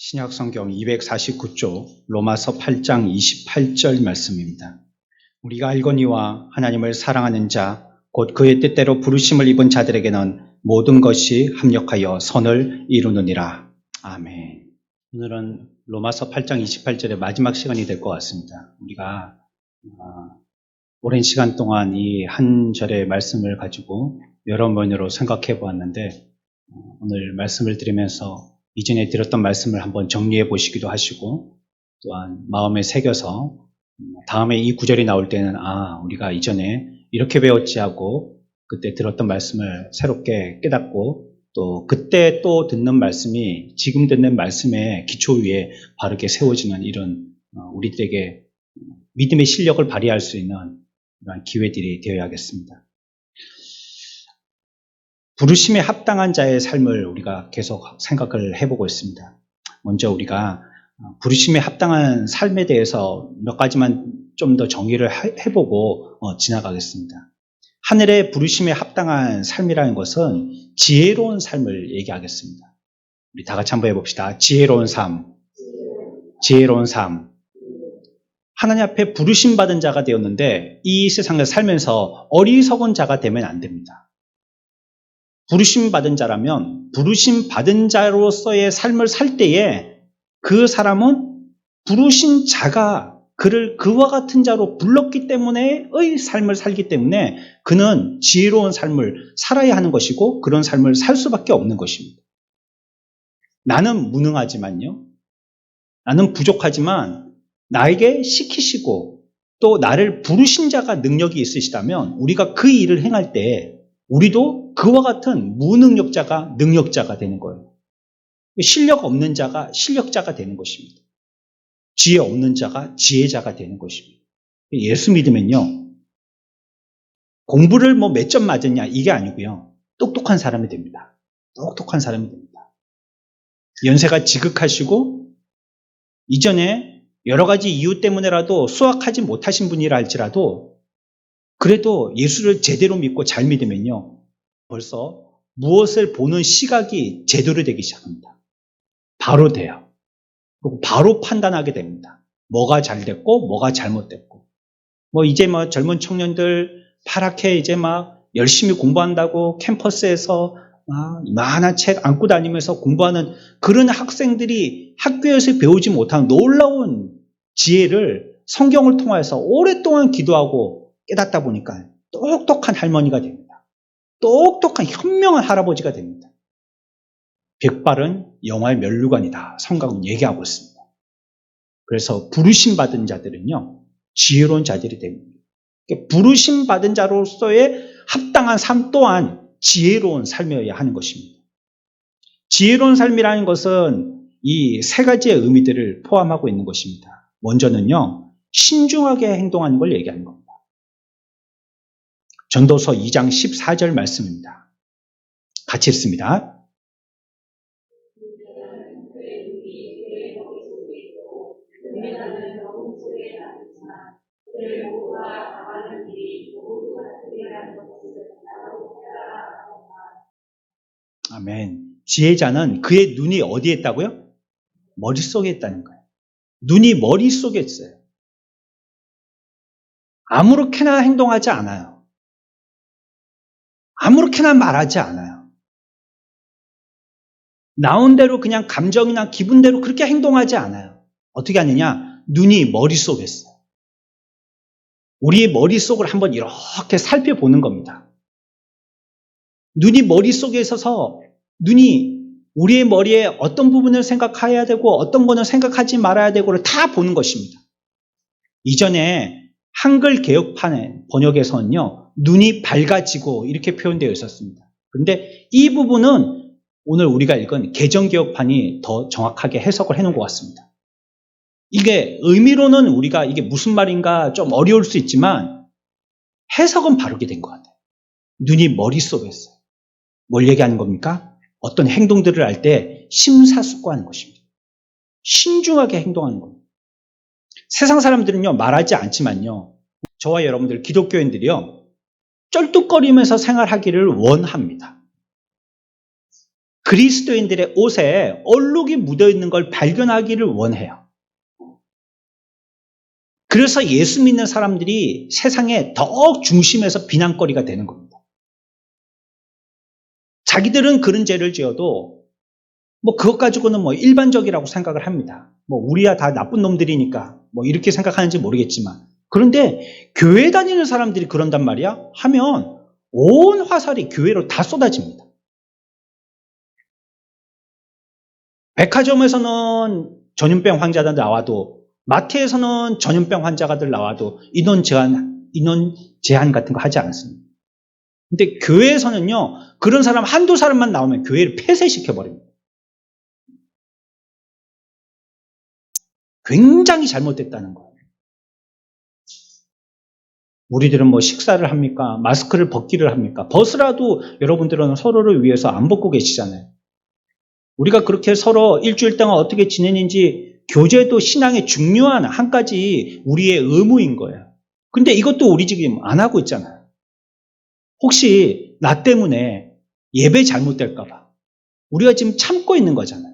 신약 성경 249쪽 로마서 8장 28절 말씀입니다. 우리가 알거니와 하나님을 사랑하는 자, 곧 그의 뜻대로 부르심을 입은 자들에게는 모든 것이 합력하여 선을 이루느니라. 아멘. 오늘은 로마서 8장 28절의 마지막 시간이 될 것 같습니다. 우리가 오랜 시간 동안 이 한 절의 말씀을 가지고 여러 면으로 생각해 보았는데, 오늘 말씀을 드리면서 이전에 들었던 말씀을 한번 정리해 보시기도 하시고, 또한 마음에 새겨서 다음에 이 구절이 나올 때는 우리가 이전에 이렇게 배웠지 하고 그때 들었던 말씀을 새롭게 깨닫고, 또 그때 또 듣는 말씀이 지금 듣는 말씀의 기초 위에 바르게 세워지는 이런 우리들에게 믿음의 실력을 발휘할 수 있는 이런 기회들이 되어야겠습니다. 부르심에 합당한 자의 삶을 우리가 계속 생각을 해보고 있습니다. 먼저 우리가 부르심에 합당한 삶에 대해서 몇 가지만 좀 더 정의를 해보고 지나가겠습니다. 하늘의 부르심에 합당한 삶이라는 것은 지혜로운 삶을 얘기하겠습니다. 우리 다 같이 한번 해봅시다. 지혜로운 삶. 지혜로운 삶. 하나님 앞에 부르심 받은 자가 되었는데 이 세상에 살면서 어리석은 자가 되면 안 됩니다. 부르심 받은 자라면 부르심 받은 자로서의 삶을 살 때에 그 사람은 부르신 자가 그를 그와 같은 자로 불렀기 때문에의 삶을 살기 때문에 그는 지혜로운 삶을 살아야 하는 것이고 그런 삶을 살 수밖에 없는 것입니다. 나는 무능하지만요. 나는 부족하지만 나에게 시키시고 또 나를 부르신 자가 능력이 있으시다면 우리가 그 일을 행할 때 우리도 그와 같은 무능력자가 능력자가 되는 거예요. 실력 없는 자가 실력자가 되는 것입니다. 지혜 없는 자가 지혜자가 되는 것입니다. 예수 믿으면요, 공부를 몇 점 맞았냐 이게 아니고요, 똑똑한 사람이 됩니다. 똑똑한 사람이 됩니다. 연세가 지극하시고 이전에 여러 가지 이유 때문에라도 수학하지 못하신 분이라 할지라도 그래도 예수를 제대로 믿고 잘 믿으면요, 벌써 무엇을 보는 시각이 제대로 되기 시작합니다. 바로 돼요. 그리고 바로 판단하게 됩니다. 뭐가 잘 됐고 뭐가 잘못됐고. 이제 젊은 청년들 파랗게 이제 열심히 공부한다고 캠퍼스에서 이만한 책 안고 다니면서 공부하는 그런 학생들이 학교에서 배우지 못한 놀라운 지혜를 성경을 통해서 오랫동안 기도하고 깨닫다 보니까 똑똑한 할머니가 됩니다. 똑똑한 현명한 할아버지가 됩니다. 백발은 영화의 면류관이다. 성경은 얘기하고 있습니다. 그래서 부르심 받은 자들은요, 지혜로운 자들이 됩니다. 부르심 받은 자로서의 합당한 삶 또한 지혜로운 삶이어야 하는 것입니다. 지혜로운 삶이라는 것은 이 세 가지의 의미들을 포함하고 있는 것입니다. 먼저는요, 신중하게 행동하는 걸 얘기하는 겁니다. 전도서 2장 14절 말씀입니다. 같이 읽습니다. 아멘. 지혜자는 그의 눈이 어디에 있다고요? 머릿속에 있다는 거예요. 눈이 머릿속에 있어요. 아무렇게나 행동하지 않아요. 아무렇게나 말하지 않아요. 나온 대로 그냥 감정이나 기분대로 그렇게 행동하지 않아요. 어떻게 하느냐? 눈이 머릿속에 있어요. 우리의 머릿속을 한번 이렇게 살펴보는 겁니다. 눈이 머릿속에 있어서 눈이 우리의 머리에 어떤 부분을 생각해야 되고 어떤 거는 생각하지 말아야 되고를 다 보는 것입니다. 이전에 한글 개혁판 번역에서는요, 눈이 밝아지고 이렇게 표현되어 있었습니다. 그런데 이 부분은 오늘 우리가 읽은 개정개혁판이 더 정확하게 해석을 해놓은 것 같습니다. 이게 의미로는 우리가 이게 무슨 말인가 좀 어려울 수 있지만 해석은 바르게 된 것 같아요. 눈이 머릿속에 있어요. 뭘 얘기하는 겁니까? 어떤 행동들을 할 때 심사숙고하는 것입니다. 신중하게 행동하는 겁니다. 세상 사람들은요, 말하지 않지만요, 저와 여러분들 기독교인들이요, 쩔뚝거리면서 생활하기를 원합니다. 그리스도인들의 옷에 얼룩이 묻어있는 걸 발견하기를 원해요. 그래서 예수 믿는 사람들이 세상에 더욱 중심에서 비난거리가 되는 겁니다. 자기들은 그런 죄를 지어도 그것 가지고는 일반적이라고 생각을 합니다. 우리야 다 나쁜 놈들이니까 이렇게 생각하는지 모르겠지만, 그런데 교회 다니는 사람들이 그런단 말이야 하면 온 화살이 교회로 다 쏟아집니다. 백화점에서는 전염병 환자들 나와도, 마트에서는 전염병 환자가들 나와도 인원 제한 같은 거 하지 않습니다. 근데 교회에서는요, 그런 사람 한두 사람만 나오면 교회를 폐쇄시켜버립니다. 굉장히 잘못됐다는 거예요. 우리들은 식사를 합니까? 마스크를 벗기를 합니까? 벗으라도 여러분들은 서로를 위해서 안 벗고 계시잖아요. 우리가 그렇게 서로 일주일 동안 어떻게 지내는지, 교제도 신앙의 중요한 한 가지 우리의 의무인 거예요. 근데 이것도 우리 지금 안 하고 있잖아요. 혹시 나 때문에 예배 잘못될까봐 우리가 지금 참고 있는 거잖아요.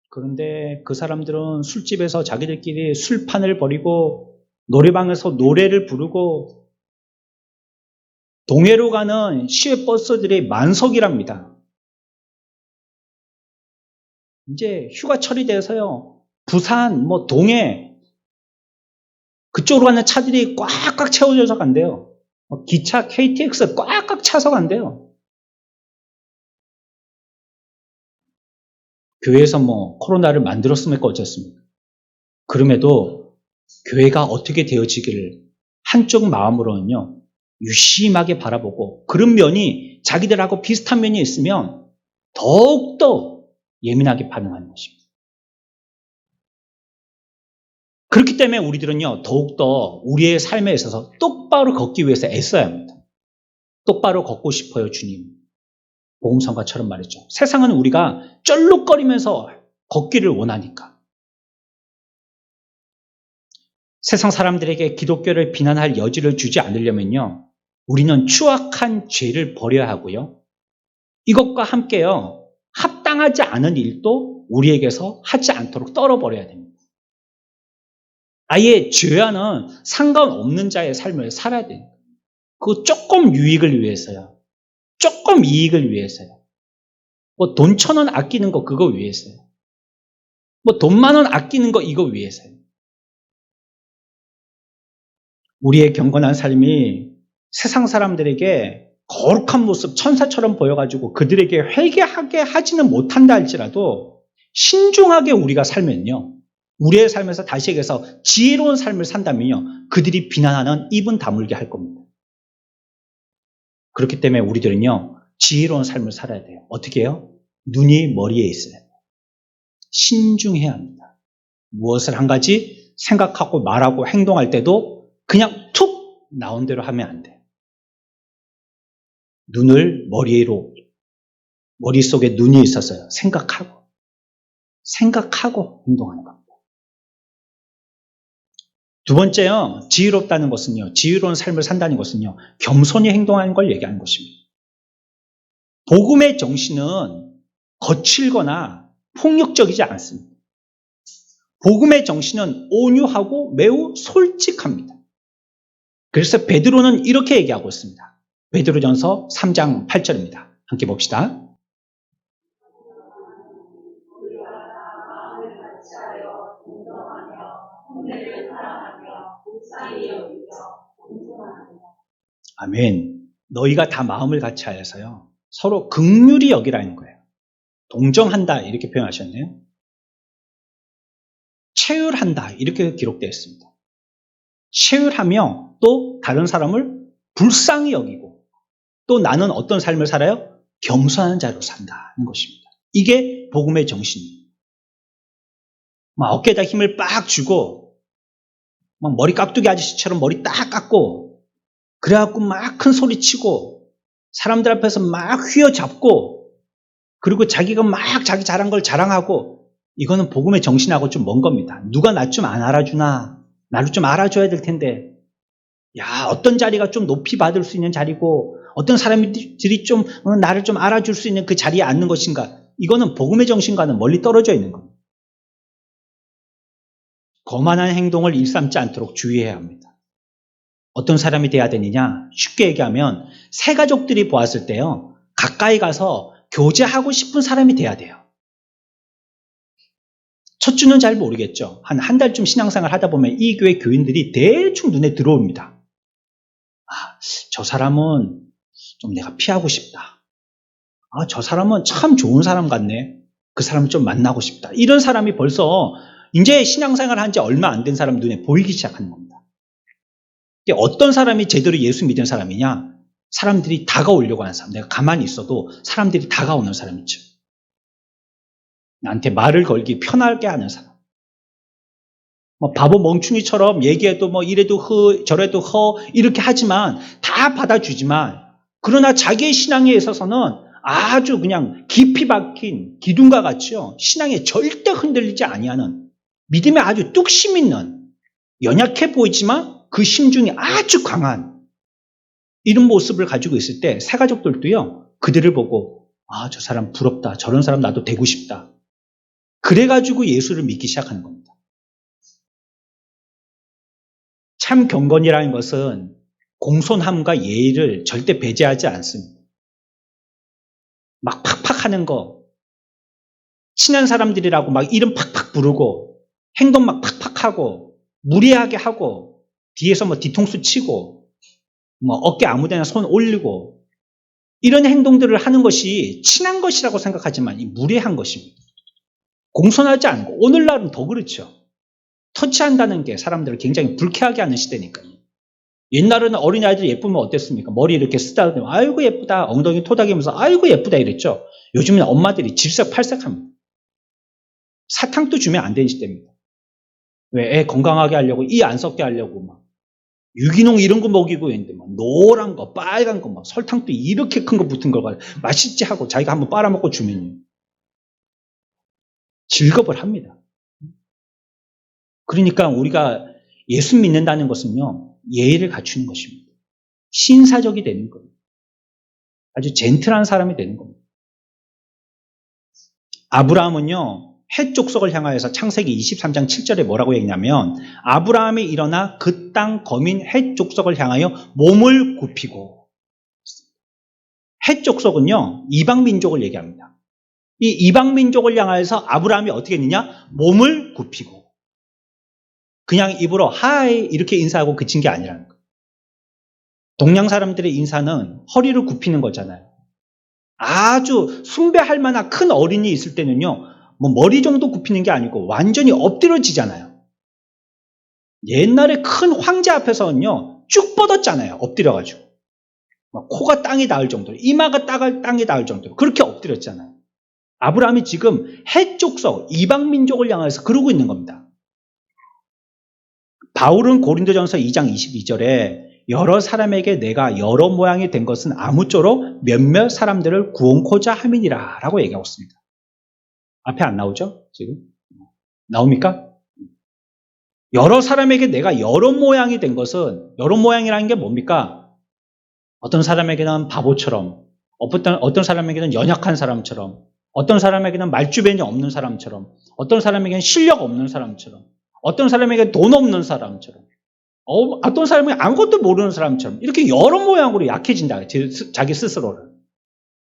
그런데 그 사람들은 술집에서 자기들끼리 술판을 벌이고 노래방에서 노래를 부르고 동해로 가는 시외버스들의 만석이랍니다. 이제 휴가철이 돼서요, 부산, 동해 그쪽으로 가는 차들이 꽉꽉 채워져서 간대요. 기차, KTX 꽉꽉 차서 간대요. 교회에서 코로나를 만들었습니까? 어쨌습니까? 그럼에도 교회가 어떻게 되어지기를 한쪽 마음으로는요, 유심하게 바라보고, 그런 면이 자기들하고 비슷한 면이 있으면 더욱더 예민하게 반응하는 것입니다. 그렇기 때문에 우리들은요, 더욱더 우리의 삶에 있어서 똑바로 걷기 위해서 애써야 합니다. 똑바로 걷고 싶어요, 주님. 복음성가처럼 말이죠. 세상은 우리가 쩔룩거리면서 걷기를 원하니까. 세상 사람들에게 기독교를 비난할 여지를 주지 않으려면요, 우리는 추악한 죄를 버려야 하고요, 이것과 함께요, 합당하지 않은 일도 우리에게서 하지 않도록 떨어버려야 됩니다. 아예 죄와는 상관없는 자의 삶을 살아야 돼요. 그 조금 유익을 위해서요. 조금 이익을 위해서요. 돈 1,000원 아끼는 거 그거 위해서요. 돈 10,000원 아끼는 거 이거 위해서요. 우리의 경건한 삶이 세상 사람들에게 거룩한 모습, 천사처럼 보여가지고 그들에게 회개하게 하지는 못한다 할지라도 신중하게 우리가 살면요, 우리의 삶에서 다시 얘기해서 지혜로운 삶을 산다면요, 그들이 비난하는 입은 다물게 할 겁니다. 그렇기 때문에 우리들은요, 지혜로운 삶을 살아야 돼요. 어떻게 해요? 눈이 머리에 있어요. 신중해야 합니다. 무엇을 한 가지 생각하고 말하고 행동할 때도 그냥 툭 나온 대로 하면 안 돼요. 눈을 머릿속에 눈이 있어서요, 생각하고 행동하는 겁니다. 두 번째요, 지혜롭다는 것은요, 지혜로운 삶을 산다는 것은요, 겸손히 행동하는 걸 얘기하는 것입니다. 복음의 정신은 거칠거나 폭력적이지 않습니다. 복음의 정신은 온유하고 매우 솔직합니다. 그래서 베드로는 이렇게 얘기하고 있습니다. 베드로전서 3장 8절입니다. 함께 봅시다. 아멘. 너희가 다 마음을 같이 하여서요, 서로 긍휼히 여기라는 거예요. 동정한다 이렇게 표현하셨네요. 체휼한다 이렇게 기록되어 있습니다. 체휼하며 또 다른 사람을 불쌍히 여기고, 또 나는 어떤 삶을 살아요? 겸손한 자로 산다는 것입니다. 이게 복음의 정신입니다. 막 어깨에다 힘을 빡 주고 막 머리 깍두기 아저씨처럼 머리 딱 깎고 그래갖고 막 큰 소리 치고 사람들 앞에서 막 휘어잡고 그리고 자기가 막 자기 잘한 걸 자랑하고, 이거는 복음의 정신하고 좀 먼 겁니다. 누가 나 좀 안 알아주나? 나를 좀 알아줘야 될 텐데, 야, 어떤 자리가 좀 높이 받을 수 있는 자리고 어떤 사람들이 좀 나를 좀 알아줄 수 있는 그 자리에 앉는 것인가? 이거는 복음의 정신과는 멀리 떨어져 있는 겁니다. 거만한 행동을 일삼지 않도록 주의해야 합니다. 어떤 사람이 돼야 되느냐? 쉽게 얘기하면 새 가족들이 보았을 때요. 가까이 가서 교제하고 싶은 사람이 돼야 돼요. 첫 주는 잘 모르겠죠. 한 달쯤 신앙생활 하다 보면 이 교회 교인들이 대충 눈에 들어옵니다. 저 사람은 좀 내가 피하고 싶다. 저 사람은 참 좋은 사람 같네. 그 사람을 좀 만나고 싶다. 이런 사람이 벌써 이제 신앙생활 한 지 얼마 안 된 사람 눈에 보이기 시작하는 겁니다. 어떤 사람이 제대로 예수 믿은 사람이냐? 사람들이 다가오려고 하는 사람. 내가 가만히 있어도 사람들이 다가오는 사람이죠. 나한테 말을 걸기 편하게 하는 사람. 바보 멍충이처럼 얘기해도 이래도 저래도 이렇게 하지만 다 받아주지만 그러나 자기의 신앙에 있어서는 아주 그냥 깊이 박힌 기둥과 같이요. 신앙에 절대 흔들리지 아니하는 믿음에 아주 뚝심 있는 연약해 보이지만 그 심중이 아주 강한 이런 모습을 가지고 있을 때 새 가족들도요. 그들을 보고 저 사람 부럽다. 저런 사람 나도 되고 싶다. 그래가지고 예수를 믿기 시작하는 겁니다. 참 경건이라는 것은 공손함과 예의를 절대 배제하지 않습니다. 막 팍팍 하는 거, 친한 사람들이라고 막 이름 팍팍 부르고, 행동 막 팍팍 하고, 무리하게 하고, 뒤에서 뒤통수 치고, 어깨 아무데나 손 올리고, 이런 행동들을 하는 것이 친한 것이라고 생각하지만 이 무례한 것입니다. 공손하지 않고, 오늘날은 더 그렇죠. 터치한다는 게 사람들을 굉장히 불쾌하게 하는 시대니까요. 옛날에는 어린아이들 예쁘면 어땠습니까? 머리 이렇게 쓰다듬으면 아이고 예쁘다. 엉덩이 토닥이면서 아이고 예쁘다 이랬죠. 요즘은 엄마들이 질색팔색합니다. 사탕도 주면 안 되는 시대입니다. 왜? 애 건강하게 하려고 이 안 썩게 하려고 유기농 이런 거 먹이고 있는데 노란 거 빨간 거 설탕도 이렇게 큰 거 붙은 거 맛있지 하고 자기가 한번 빨아먹고 주면요. 즐겁을 합니다. 그러니까 우리가 예수 믿는다는 것은요. 예의를 갖추는 것입니다. 신사적이 되는 겁니다. 아주 젠틀한 사람이 되는 겁니다. 아브라함은요. 헷 족속을 향하여서 창세기 23장 7절에 뭐라고 얘기냐면 아브라함이 일어나 그 땅 거민 헷 족속을 향하여 몸을 굽히고 헷 족속은요. 이방 민족을 얘기합니다. 이 이방 민족을 향하여서 아브라함이 어떻게 했느냐? 몸을 굽히고 그냥 입으로 하이 이렇게 인사하고 그친 게 아니라는 거예요. 동양 사람들의 인사는 허리를 굽히는 거잖아요. 아주 숭배할 만한 큰 어린이 있을 때는요. 머리 정도 굽히는 게 아니고 완전히 엎드려지잖아요. 옛날에 큰 황제 앞에서는요. 쭉 뻗었잖아요. 엎드려가지고. 코가 땅에 닿을 정도로 이마가 땅에 닿을 정도로 그렇게 엎드렸잖아요. 아브라함이 지금 헷 족속 이방 민족을 향해서 그러고 있는 겁니다. 바울은 고린도전서 2장 22절에 여러 사람에게 내가 여러 모양이 된 것은 아무쪼록 몇몇 사람들을 구원코자 함이니라 라고 얘기하고 있습니다. 앞에 안 나오죠? 지금? 나옵니까? 여러 사람에게 내가 여러 모양이 된 것은 여러 모양이라는 게 뭡니까? 어떤 사람에게는 바보처럼 어떤 사람에게는 연약한 사람처럼 어떤 사람에게는 말주변이 없는 사람처럼 어떤 사람에게는 실력 없는 사람처럼 어떤 사람에게 돈 없는 사람처럼 어떤 사람은 아무것도 모르는 사람처럼 이렇게 여러 모양으로 약해진다. 자기 스스로를.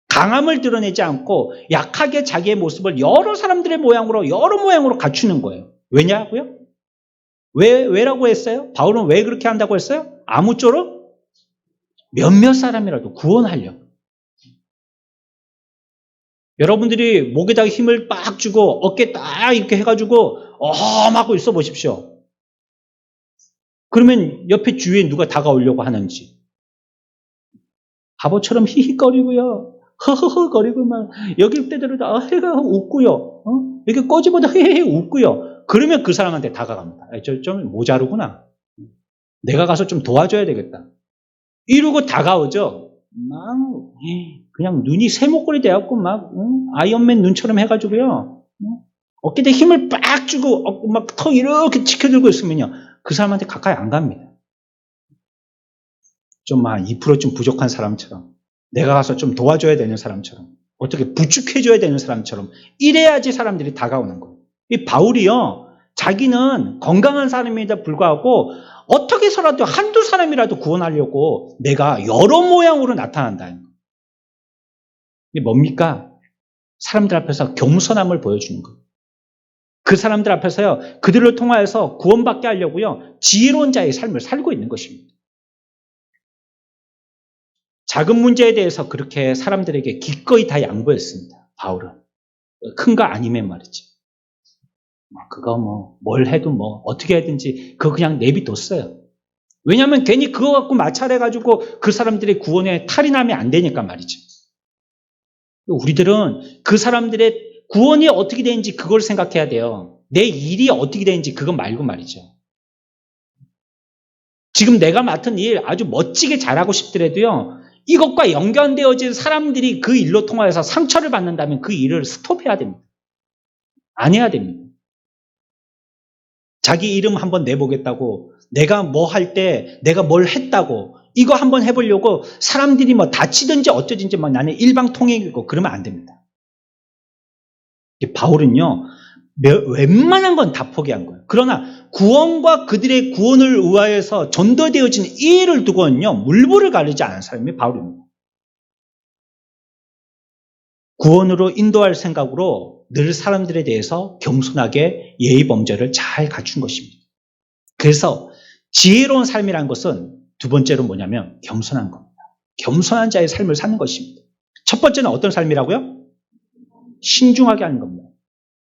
강함을 드러내지 않고 약하게 자기의 모습을 여러 사람들의 여러 모양으로 갖추는 거예요. 왜냐고요? 왜라고 했어요? 바울은 왜 그렇게 한다고 했어요? 아무쪼록 몇몇 사람이라도 구원하려고. 여러분들이 목에다가 힘을 빡 주고 어깨 딱 이렇게 해가지고 하고 있어 보십시오. 그러면 옆에 주위에 누가 다가오려고 하는지. 바보처럼 히히거리고요. 허허허거리고 여길 때대로 다 해가 웃고요. 이렇게 꼬집어도 헤헤 웃고요. 그러면 그 사람한테 다가갑니다. 저 좀 모자르구나. 내가 가서 좀 도와줘야 되겠다. 이러고 다가오죠. 그냥 눈이 쇠목걸이 돼갖고 아이언맨 눈처럼 해가지고요. 어깨에 힘을 빡 주고 턱 이렇게 치켜들고 있으면요. 그 사람한테 가까이 안 갑니다. 좀 한 2% 부족한 사람처럼, 내가 가서 좀 도와줘야 되는 사람처럼, 어떻게 부축해줘야 되는 사람처럼 이래야지 사람들이 다가오는 거예요. 이 바울이요, 자기는 건강한 사람임에도 불구하고 어떻게 해서라도 한두 사람이라도 구원하려고 내가 여러 모양으로 나타난다는 거예요. 이게 뭡니까? 사람들 앞에서 겸손함을 보여주는 거예요. 그 사람들 앞에서요, 그들을 통하여서 구원받게 하려고요, 지혜로운 자의 삶을 살고 있는 것입니다. 작은 문제에 대해서 그렇게 사람들에게 기꺼이 다 양보했습니다. 바울은. 큰 거 아니면 말이죠. 그거 뭘 해도 어떻게 하든지 그거 그냥 내비뒀어요. 왜냐하면 괜히 그거 갖고 마찰해가지고 그 사람들의 구원에 탈이 나면 안 되니까 말이죠. 우리들은 그 사람들의 구원이 어떻게 되는지 그걸 생각해야 돼요. 내 일이 어떻게 되는지 그거 말고 말이죠. 지금 내가 맡은 일 아주 멋지게 잘하고 싶더라도요, 이것과 연관되어진 사람들이 그 일로 통하여서 상처를 받는다면 그 일을 스톱해야 됩니다. 안 해야 됩니다. 자기 이름 한번 내보겠다고, 내가 뭐 할 때 내가 뭘 했다고, 이거 한번 해보려고 사람들이 다치든지 어쩌든지 나는 일방통행이고 그러면 안 됩니다. 바울은요, 웬만한 건 다 포기한 거예요. 그러나 구원과 그들의 구원을 위하여서 전도되어진 이 일을 두고는요, 물불을 가리지 않은 사람이 바울입니다. 구원으로 인도할 생각으로 늘 사람들에 대해서 겸손하게 예의 범절을 잘 갖춘 것입니다. 그래서 지혜로운 삶이라는 것은 두 번째로 뭐냐면 겸손한 겁니다. 겸손한 자의 삶을 사는 것입니다. 첫 번째는 어떤 삶이라고요? 신중하게 하는 겁니다.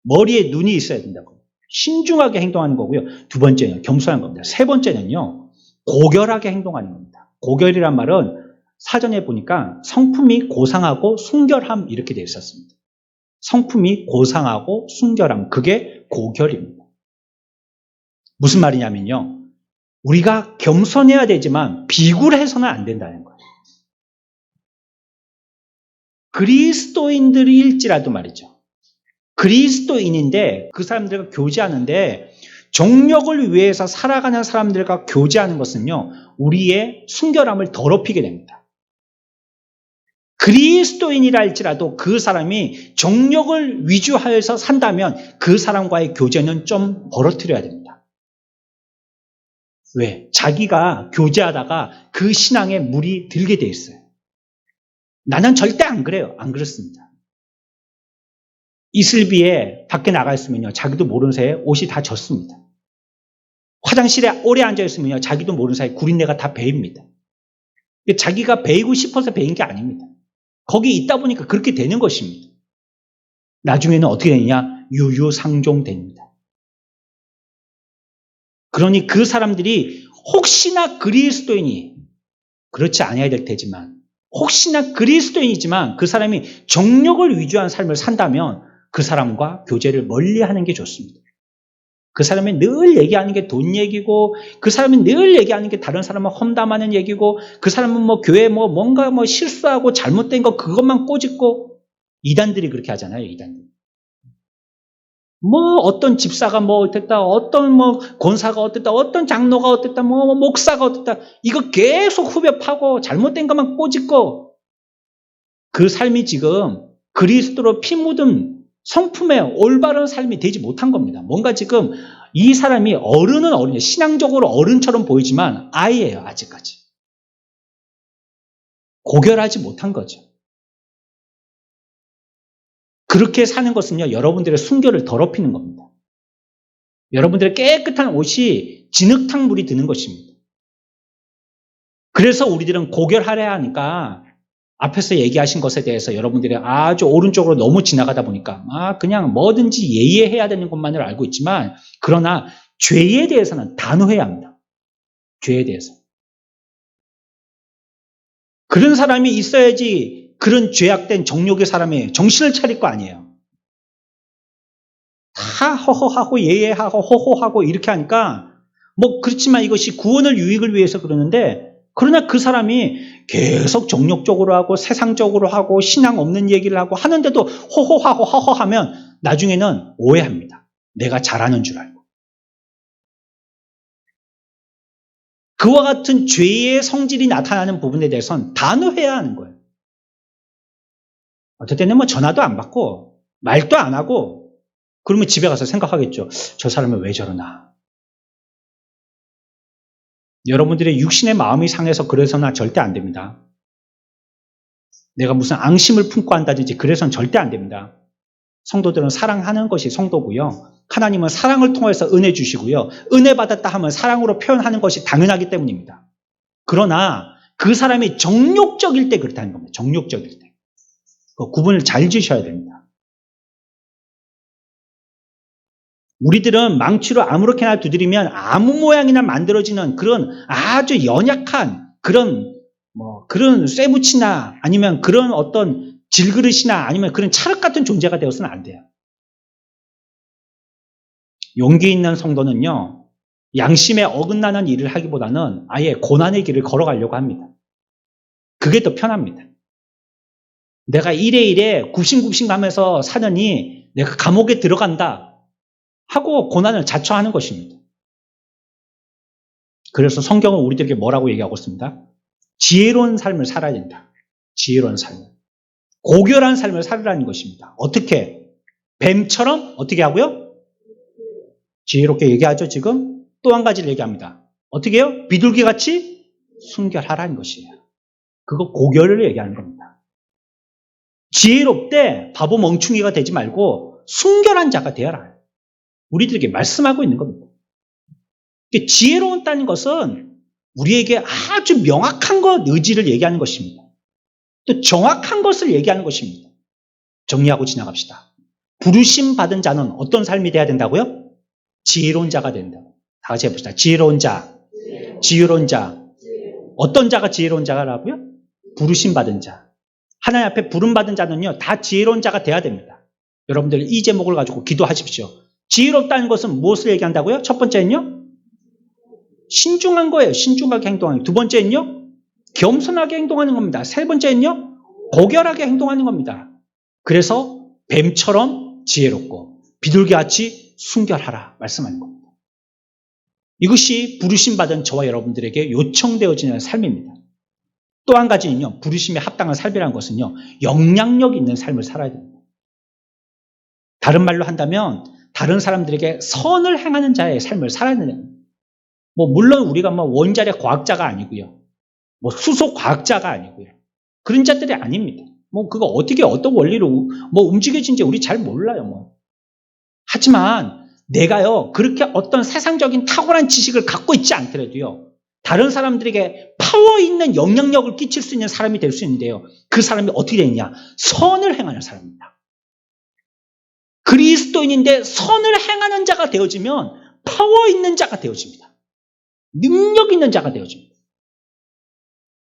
머리에 눈이 있어야 된다고. 신중하게 행동하는 거고요. 두 번째는 겸손한 겁니다. 세 번째는요, 고결하게 행동하는 겁니다. 고결이란 말은 사전에 보니까 성품이 고상하고 순결함 이렇게 되어 있었습니다. 성품이 고상하고 순결함, 그게 고결입니다. 무슨 말이냐면요, 우리가 겸손해야 되지만 비굴해서는 안 된다는 거예요. 그리스도인들일지라도 말이죠. 그리스도인인데 그 사람들과 교제하는데 정력을 위해서 살아가는 사람들과 교제하는 것은요, 우리의 순결함을 더럽히게 됩니다. 그리스도인이라 할지라도 그 사람이 정력을 위주하여서 산다면 그 사람과의 교제는 좀 벌어뜨려야 됩니다. 왜? 자기가 교제하다가 그 신앙에 물이 들게 돼 있어요. 나는 절대 안 그래요. 안 그렇습니다. 이슬비에 밖에 나가 있으면요, 자기도 모르는 사이에 옷이 다 젖습니다. 화장실에 오래 앉아 있으면요, 자기도 모르는 사이에 구린내가 다 배입니다. 자기가 배이고 싶어서 배인 게 아닙니다. 거기 있다 보니까 그렇게 되는 것입니다. 나중에는 어떻게 되느냐? 유유상종됩니다. 그러니 그 사람들이 혹시나 그리스도인이, 그렇지 않아야 될 테지만, 혹시나 그리스도인이지만 그 사람이 정력을 위주한 삶을 산다면 그 사람과 교제를 멀리하는 게 좋습니다. 그 사람이 늘 얘기하는 게 돈 얘기고, 그 사람이 늘 얘기하는 게 다른 사람을 험담하는 얘기고, 그 사람은 교회에 뭔가 실수하고 잘못된 거 그것만 꼬집고, 이단들이 그렇게 하잖아요, 이단들. 어떤 집사가 어땠다, 어떤 권사가 어땠다, 어떤 장로가 어땠다, 목사가 어땠다, 이거 계속 후벼 파고 잘못된 것만 꼬집고, 그 삶이 지금 그리스도로 피 묻은 성품의 올바른 삶이 되지 못한 겁니다. 뭔가 지금 이 사람이 어른은 어른이에요. 신앙적으로 어른처럼 보이지만 아이예요, 아직까지. 고결하지 못한 거죠. 그렇게 사는 것은요, 여러분들의 순결을 더럽히는 겁니다. 여러분들의 깨끗한 옷이 진흙탕 물이 드는 것입니다. 그래서 우리들은 고결하려야 하니까 앞에서 얘기하신 것에 대해서 여러분들이 아주 오른쪽으로 너무 지나가다 보니까 그냥 뭐든지 예의해야 되는 것만을 알고 있지만, 그러나 죄에 대해서는 단호해야 합니다. 죄에 대해서. 그런 사람이 있어야지 그런 죄악된 정욕의 사람이 정신을 차릴 거 아니에요. 다 허허하고 예예하고 호호하고 이렇게 하니까 그렇지만 이것이 구원을 유익을 위해서 그러는데, 그러나 그 사람이 계속 정욕적으로 하고 세상적으로 하고 신앙 없는 얘기를 하고 하는데도 호호하고 허허하면 나중에는 오해합니다. 내가 잘하는 줄 알고. 그와 같은 죄의 성질이 나타나는 부분에 대해서는 단호해야 하는 거예요. 어떨 때는 뭐 전화도 안 받고 말도 안 하고 그러면 집에 가서 생각하겠죠. 저 사람은 왜 저러나. 여러분들의 육신의 마음이 상해서 그래서나 절대 안 됩니다. 내가 무슨 앙심을 품고 한다든지 그래서는 절대 안 됩니다. 성도들은 사랑하는 것이 성도고요. 하나님은 사랑을 통해서 은혜 주시고요. 은혜 받았다 하면 사랑으로 표현하는 것이 당연하기 때문입니다. 그러나 그 사람이 정욕적일 때 그렇다는 겁니다. 정욕적일 때. 그 구분을 잘 지으셔야 됩니다. 우리들은 망치로 아무렇게나 두드리면 아무 모양이나 만들어지는 그런 아주 연약한 그런 쇠붙이나 아니면 그런 어떤 질그릇이나 아니면 그런 찰흙 같은 존재가 되어서는 안 돼요. 용기 있는 성도는요, 양심에 어긋나는 일을 하기보다는 아예 고난의 길을 걸어가려고 합니다. 그게 더 편합니다. 내가 이래 굽신굽신 가면서 사느니 내가 감옥에 들어간다 하고 고난을 자처하는 것입니다. 그래서 성경은 우리들에게 뭐라고 얘기하고 있습니다? 지혜로운 삶을 살아야 된다. 지혜로운 삶. 고결한 삶을 살으라는 것입니다. 어떻게? 뱀처럼 어떻게 하고요? 지혜롭게 얘기하죠, 지금? 또 한 가지를 얘기합니다. 어떻게 해요? 비둘기같이 순결하라는 것이에요. 그거 고결을 얘기하는 겁니다. 지혜롭되 바보 멍충이가 되지 말고 순결한 자가 되어라. 우리들에게 말씀하고 있는 겁니다. 지혜로웠다는 것은 우리에게 아주 명확한 것, 의지를 얘기하는 것입니다. 또 정확한 것을 얘기하는 것입니다. 정리하고 지나갑시다. 부르심 받은 자는 어떤 삶이 돼야 된다고요? 지혜로운 자가 된다. 다 같이 해봅시다. 지혜로운 자. 지혜로운 자. 어떤 자가 지혜로운 자라고요? 부르심 받은 자. 하나님 앞에 부름 받은 자는요, 다 지혜로운 자가 돼야 됩니다. 여러분들 이 제목을 가지고 기도하십시오. 지혜롭다는 것은 무엇을 얘기한다고요? 첫 번째는요, 신중한 거예요. 신중하게 행동하는 거예요. 두 번째는요, 겸손하게 행동하는 겁니다. 세 번째는요, 고결하게 행동하는 겁니다. 그래서 뱀처럼 지혜롭고 비둘기같이 순결하라 말씀하는 겁니다. 이것이 부르심 받은 저와 여러분들에게 요청되어지는 삶입니다. 또 한 가지는요, 부르심에 합당한 삶이라는 것은요, 영향력 있는 삶을 살아야 됩니다. 다른 말로 한다면 다른 사람들에게 선을 행하는 자의 삶을 살아야 됩니다. 물론 우리가 원자력 과학자가 아니고요, 수소 과학자가 아니고요, 그런 자들이 아닙니다. 그거 어떻게 어떤 원리로 움직여진지 우리 잘 몰라요. 하지만 내가요, 그렇게 어떤 세상적인 탁월한 지식을 갖고 있지 않더라도요, 다른 사람들에게 파워 있는 영향력을 끼칠 수 있는 사람이 될 수 있는데요, 그 사람이 어떻게 되느냐? 선을 행하는 사람입니다. 그리스도인인데 선을 행하는 자가 되어지면 파워 있는 자가 되어집니다. 능력 있는 자가 되어집니다.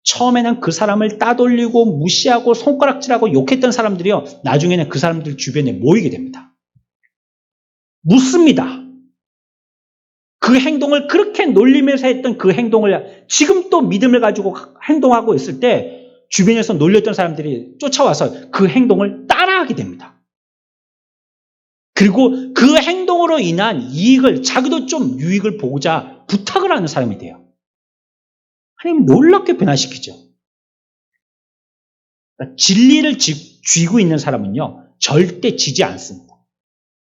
처음에는 그 사람을 따돌리고 무시하고 손가락질하고 욕했던 사람들이요, 나중에는 그 사람들 주변에 모이게 됩니다. 묻습니다. 그 행동을 그렇게 놀리면서 했던 그 행동을 지금 또 믿음을 가지고 행동하고 있을 때 주변에서 놀렸던 사람들이 쫓아와서 그 행동을 따라하게 됩니다. 그리고 그 행동으로 인한 이익을, 자기도 좀 유익을 보고자 부탁을 하는 사람이 돼요. 하나님 놀랍게 변화시키죠. 그러니까 진리를 쥐고 있는 사람은요, 절대 지지 않습니다.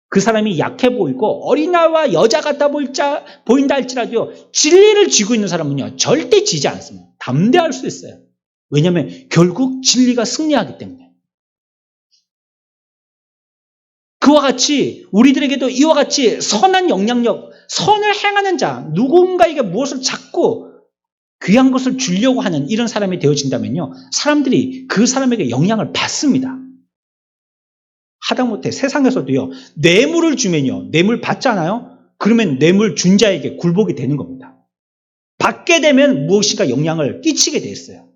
그 사람이 약해 보이고 어린아이와 여자 같아 보인다 할지라도 진리를 쥐고 있는 사람은요, 절대 지지 않습니다. 담대할 수 있어요. 왜냐하면 결국 진리가 승리하기 때문에. 그와 같이 우리들에게도 이와 같이 선한 영향력, 선을 행하는 자, 누군가에게 무엇을 자꾸 귀한 것을 주려고 하는 이런 사람이 되어진다면요, 사람들이 그 사람에게 영향을 받습니다. 하다못해 세상에서도요, 뇌물을 주면요, 뇌물 받잖아요? 그러면 뇌물 준 자에게 굴복이 되는 겁니다. 받게 되면 무엇인가 영향을 끼치게 돼 있어요.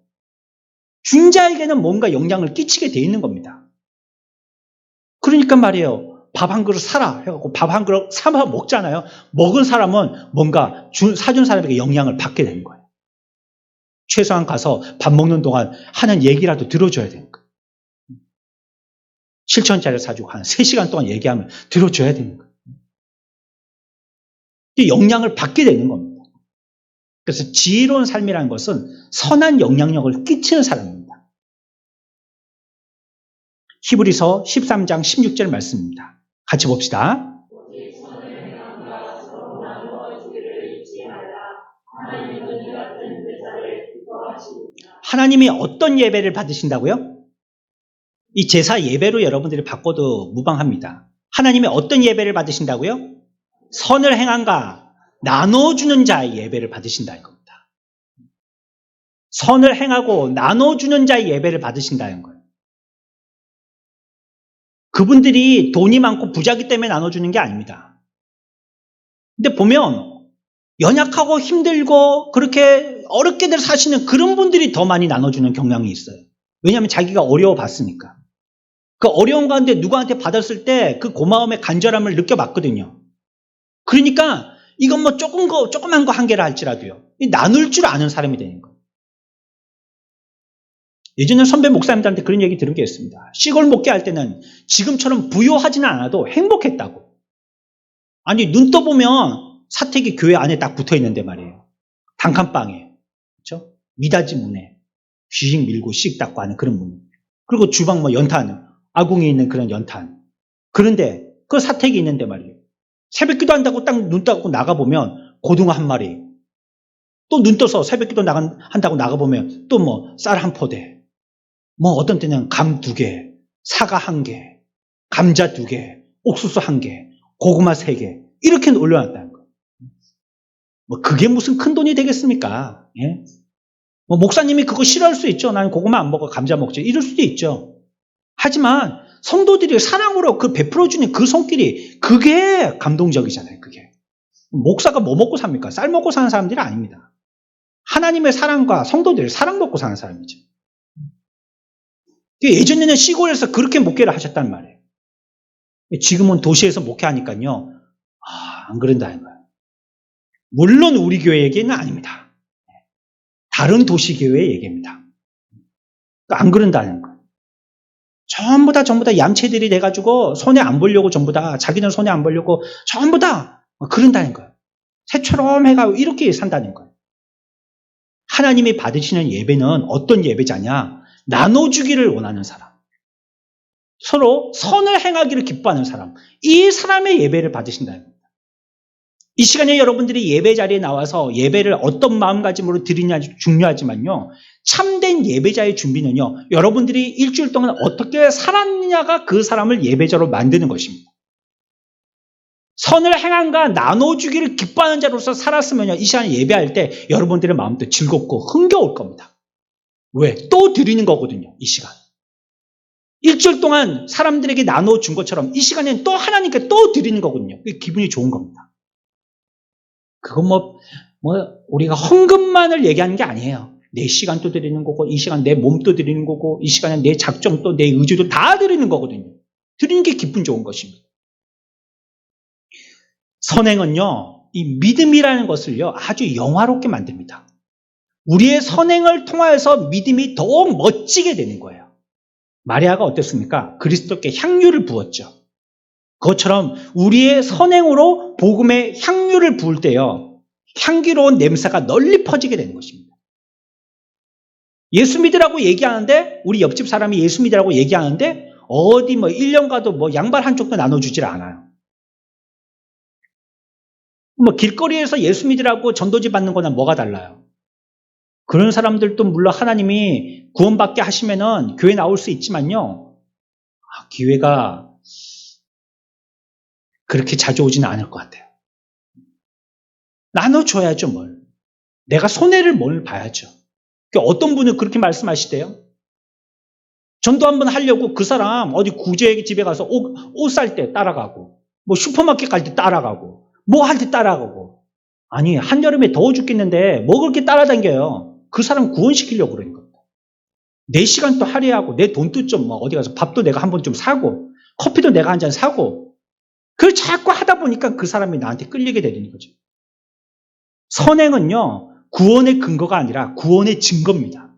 준 자에게는 뭔가 영향을 끼치게 돼 있는 겁니다. 그러니까 말이에요, 밥 한 그릇 사라 해갖고 밥 한 그릇 사서 먹잖아요. 먹은 사람은 뭔가 사준 사람에게 영향을 받게 되는 거예요. 최소한 가서 밥 먹는 동안 하는 얘기라도 들어줘야 되는 거예요. 7,000원짜리 사주고 한 3시간 동안 얘기하면 들어줘야 되는 거예요. 이 영향을 받게 되는 겁니다. 그래서 지혜로운 삶이라는 것은 선한 영향력을 끼치는 사람입니다. 히브리서 13장 16절 말씀입니다. 같이 봅시다. 하나님이 어떤 예배를 받으신다고요? 이 제사 예배로 여러분들이 바꿔도 무방합니다. 하나님이 어떤 예배를 받으신다고요? 선을 행한가 나눠주는 자의 예배를 받으신다는 겁니다. 선을 행하고 나눠주는 자의 예배를 받으신다는 거예요. 그분들이 돈이 많고 부자기 때문에 나눠주는 게 아닙니다. 근데 보면 연약하고 힘들고 그렇게 어렵게들 사시는 그런 분들이 더 많이 나눠주는 경향이 있어요. 왜냐하면 자기가 어려워봤으니까. 그 어려운 가운데 누구한테 받았을 때 그 고마움의 간절함을 느껴봤거든요. 그러니까 이건 뭐 조그만 거 한 개라 할지라도요. 나눌 줄 아는 사람이 되는 거예요. 예전에 선배 목사님들한테 그런 얘기 들은 게 있습니다. 시골 목회할 때는 지금처럼 부유하지는 않아도 행복했다고. 아니 눈 떠보면 사택이 교회 안에 딱 붙어있는데 말이에요. 단칸방에. 그렇죠? 미닫이 문에 휘식 밀고 씩 닦고 하는 그런 문. 그리고 주방 뭐 연탄, 아궁이 있는 그런 연탄. 그런데 그 사택이 있는데 말이에요. 새벽 기도 한다고 딱 눈 떠고 나가보면 고등어 한 마리. 또 눈 떠서 새벽 기도 한다고 나가보면 또 뭐 쌀 한 포대. 뭐 어떤 때는 감 2개, 사과 1개, 감자 2개, 옥수수 1개, 고구마 3개. 이렇게 올려놨다는 거예요. 뭐 그게 무슨 큰 돈이 되겠습니까? 예? 뭐 목사님이 그거 싫어할 수 있죠. 나는 고구마 안 먹어, 감자 먹지. 이럴 수도 있죠. 하지만 성도들이 사랑으로 그 베풀어주는 그 손길이 그게 감동적이잖아요. 그게. 목사가 뭐 먹고 삽니까? 쌀 먹고 사는 사람들이 아닙니다. 하나님의 사랑과 성도들의 사랑 먹고 사는 사람이죠. 예전에는 시골에서 그렇게 목회를 하셨단 말이에요. 지금은 도시에서 목회하니까요. 안 그런다는 거예요. 물론 우리 교회 얘기는 아닙니다. 다른 도시 교회 얘기입니다. 안 그런다는 거예요. 전부 다 얌체들이 돼가지고 손해 안 보려고 전부 다 자기는 손해 안 보려고 전부 다 그런다는 거예요. 새처럼 해가지고 이렇게 산다는 거예요. 하나님이 받으시는 예배는 어떤 예배자냐? 나눠주기를 원하는 사람. 서로 선을 행하기를 기뻐하는 사람. 이 사람의 예배를 받으신다는 겁니다. 이 시간에 여러분들이 예배 자리에 나와서 예배를 어떤 마음가짐으로 드리냐 중요하지만요. 참된 예배자의 준비는요. 여러분들이 일주일 동안 어떻게 살았느냐가 그 사람을 예배자로 만드는 것입니다. 선을 행한가 나눠주기를 기뻐하는 자로서 살았으면요. 이 시간에 예배할 때 여러분들의 마음도 즐겁고 흥겨울 겁니다. 왜? 또 드리는 거거든요. 이 시간. 일주일 동안 사람들에게 나눠준 것처럼 이 시간에는 또 하나님께 또 드리는 거거든요. 기분이 좋은 겁니다. 그건 우리가 헌금만을 얘기하는 게 아니에요. 내 시간도 드리는 거고, 이 시간 내 몸도 드리는 거고, 이 시간에 내 작정도, 내 의지도 다 드리는 거거든요. 드리는 게 기분 좋은 것입니다. 선행은요, 이 믿음이라는 것을요, 아주 영화롭게 만듭니다. 우리의 선행을 통하여서 믿음이 더욱 멋지게 되는 거예요. 마리아가 어땠습니까? 그리스도께 향유를 부었죠. 그것처럼 우리의 선행으로 복음의 향유를 부을 때요, 향기로운 냄새가 널리 퍼지게 되는 것입니다. 예수 믿으라고 얘기하는데, 우리 옆집 사람이 예수 믿으라고 얘기하는데, 어디 1년 가도 양발 한쪽도 나눠주질 않아요. 길거리에서 예수 믿으라고 전도지 받는 거나 뭐가 달라요? 그런 사람들도 물론 하나님이 구원받게 하시면은 교회 나올 수 있지만요, 기회가 그렇게 자주 오지는 않을 것 같아요. 나눠줘야죠, 뭘. 내가 손해를 뭘 봐야죠. 어떤 분은 그렇게 말씀하시대요. 전도 한번 하려고 그 사람 어디 구제 집에 가서 옷 살 때 따라가고, 슈퍼마켓 갈 때 따라가고, 할 때 따라가고. 아니, 한여름에 더워 죽겠는데 뭐 그렇게 따라다녀요. 그 사람 구원시키려고 그러는 겁니다. 내 시간도 할애하고, 내 돈도 좀 어디 가서 밥도 내가 한번 좀 사고, 커피도 내가 한 잔 사고, 그걸 자꾸 하다 보니까 그 사람이 나한테 끌리게 되는 거죠. 선행은요, 구원의 근거가 아니라 구원의 증거입니다.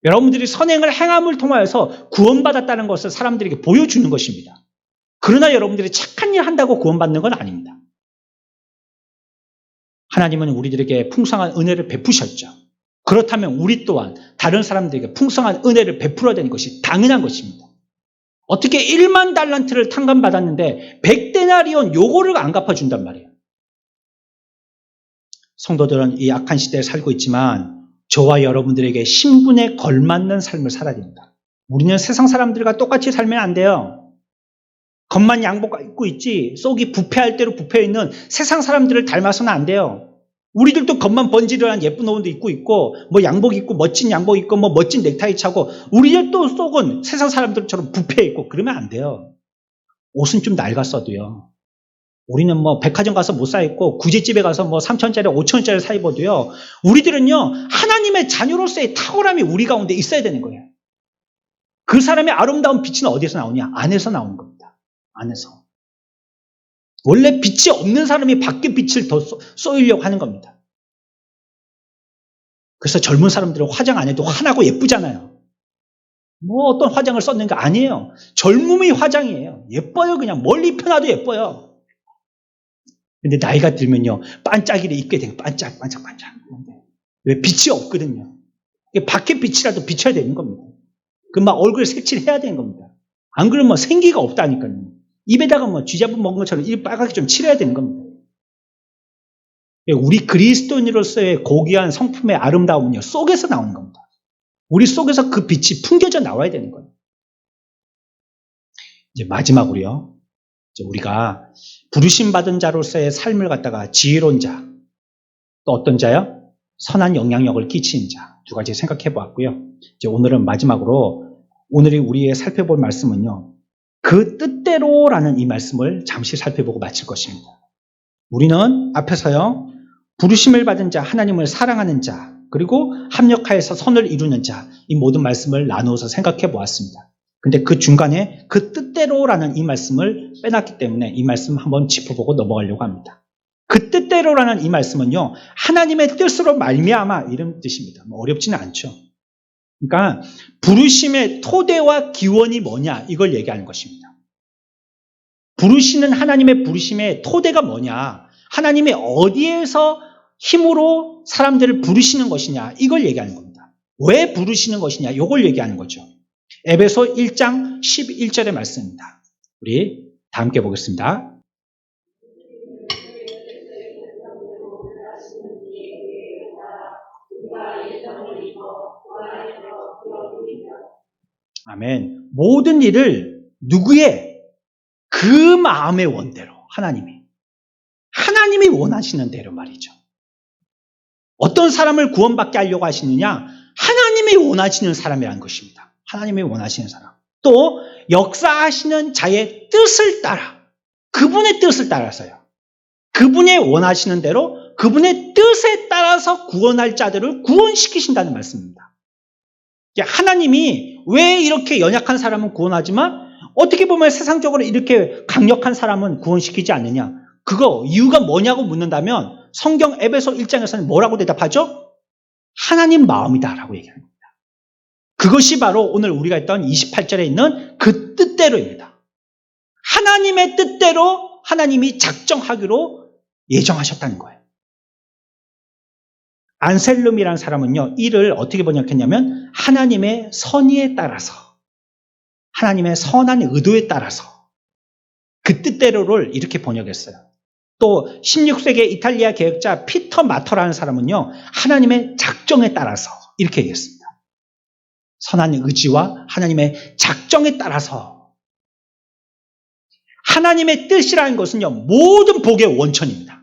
여러분들이 선행을 행함을 통하여서 구원받았다는 것을 사람들에게 보여주는 것입니다. 그러나 여러분들이 착한 일 한다고 구원받는 건 아닙니다. 하나님은 우리들에게 풍성한 은혜를 베푸셨죠. 그렇다면 우리 또한 다른 사람들에게 풍성한 은혜를 베풀어야 되는 것이 당연한 것입니다. 어떻게 1만 달란트를 탕감받았는데 100데나리온 요거를 안 갚아준단 말이에요. 성도들은 이 악한 시대에 살고 있지만 저와 여러분들에게 신분에 걸맞는 삶을 살아야 됩니다. 우리는 세상 사람들과 똑같이 살면 안 돼요. 겉만 양복 입고 있지 속이 부패할 대로 부패해 있는 세상 사람들을 닮아서는 안 돼요. 우리들도 겉만 번지르한 예쁜 옷도 입고 있고 뭐 양복 입고 멋진 양복 입고 뭐 멋진 넥타이 차고 우리들도 속은 세상 사람들처럼 부패해 있고 그러면 안 돼요. 옷은 좀 낡았어도요. 우리는 뭐 백화점 가서 못 사 입고 구제집에 가서 뭐 3,000원짜리 5,000원짜리 사 입어도요. 우리들은요 하나님의 자녀로서의 탁월함이 우리 가운데 있어야 되는 거예요. 그 사람의 아름다운 빛은 어디서 나오냐? 안에서 나오는 겁니다. 안에서. 원래 빛이 없는 사람이 밖에 빛을 더 쏘이려고 하는 겁니다. 그래서 젊은 사람들은 화장 안 해도 환하고 예쁘잖아요. 뭐 어떤 화장을 썼는 게 아니에요. 젊음이 화장이에요. 예뻐요. 그냥 멀리 펴놔도 예뻐요. 근데 나이가 들면요. 반짝이를 입게 되고 반짝. 왜 빛이 없거든요. 밖에 빛이라도 비춰야 되는 겁니다. 그 막 얼굴 색칠해야 되는 겁니다. 안 그러면 생기가 없다니까요. 입에다가 뭐 쥐잡은 먹은 것처럼 입 빨갛게 좀 칠해야 되는 겁니다. 우리 그리스도인으로서의 고귀한 성품의 아름다움은요, 속에서 나오는 겁니다. 우리 속에서 그 빛이 풍겨져 나와야 되는 거예요. 이제 마지막으로요, 이제 우리가 부르심받은 자로서의 삶을 갖다가 지혜로운 자, 또 어떤 자요? 선한 영향력을 끼치는 자, 두 가지 생각해 보았고요. 이제 오늘은 마지막으로, 오늘이 우리의 살펴볼 말씀은요, 그 뜻대로라는 이 말씀을 잠시 살펴보고 마칠 것입니다. 우리는 앞에서요, 부르심을 받은 자, 하나님을 사랑하는 자, 그리고 합력하여서 선을 이루는 자, 이 모든 말씀을 나누어서 생각해 보았습니다. 근데 그 중간에 그 뜻대로라는 이 말씀을 빼놨기 때문에 이 말씀 한번 짚어보고 넘어가려고 합니다. 그 뜻대로라는 이 말씀은요, 하나님의 뜻으로 말미암아 이런 뜻입니다. 뭐 어렵지는 않죠. 그러니까 부르심의 토대와 기원이 뭐냐 이걸 얘기하는 것입니다. 부르시는 하나님의 부르심의 토대가 뭐냐, 하나님이 어디에서 힘으로 사람들을 부르시는 것이냐 이걸 얘기하는 겁니다. 왜 부르시는 것이냐 이걸 얘기하는 거죠. 에베소 1장 11절의 말씀입니다. 우리 다 함께 보겠습니다. 아멘. 모든 일을 누구의? 그 마음의 원대로 하나님이 원하시는 대로 말이죠. 어떤 사람을 구원받게 하려고 하시느냐? 하나님이 원하시는 사람이라는 것입니다. 하나님이 원하시는 사람. 또 역사하시는 자의 뜻을 따라, 그분의 뜻을 따라서요. 그분의 원하시는 대로 그분의 뜻에 따라서 구원할 자들을 구원시키신다는 말씀입니다. 하나님이 왜 이렇게 연약한 사람은 구원하지만 어떻게 보면 세상적으로 이렇게 강력한 사람은 구원시키지 않느냐? 그거 이유가 뭐냐고 묻는다면 성경 에베소 1장에서는 뭐라고 대답하죠? 하나님 마음이다라고 얘기합니다. 그것이 바로 오늘 우리가 했던 28절에 있는 그 뜻대로입니다. 하나님의 뜻대로 하나님이 작정하기로 예정하셨다는 거예요. 안셀름이라는 사람은요, 이를 어떻게 번역했냐면 하나님의 선의에 따라서, 하나님의 선한 의도에 따라서 그 뜻대로를 이렇게 번역했어요. 또 16세기 이탈리아 개혁자 피터 마터라는 사람은요, 하나님의 작정에 따라서 이렇게 얘기했습니다. 선한 의지와 하나님의 작정에 따라서. 하나님의 뜻이라는 것은요, 모든 복의 원천입니다.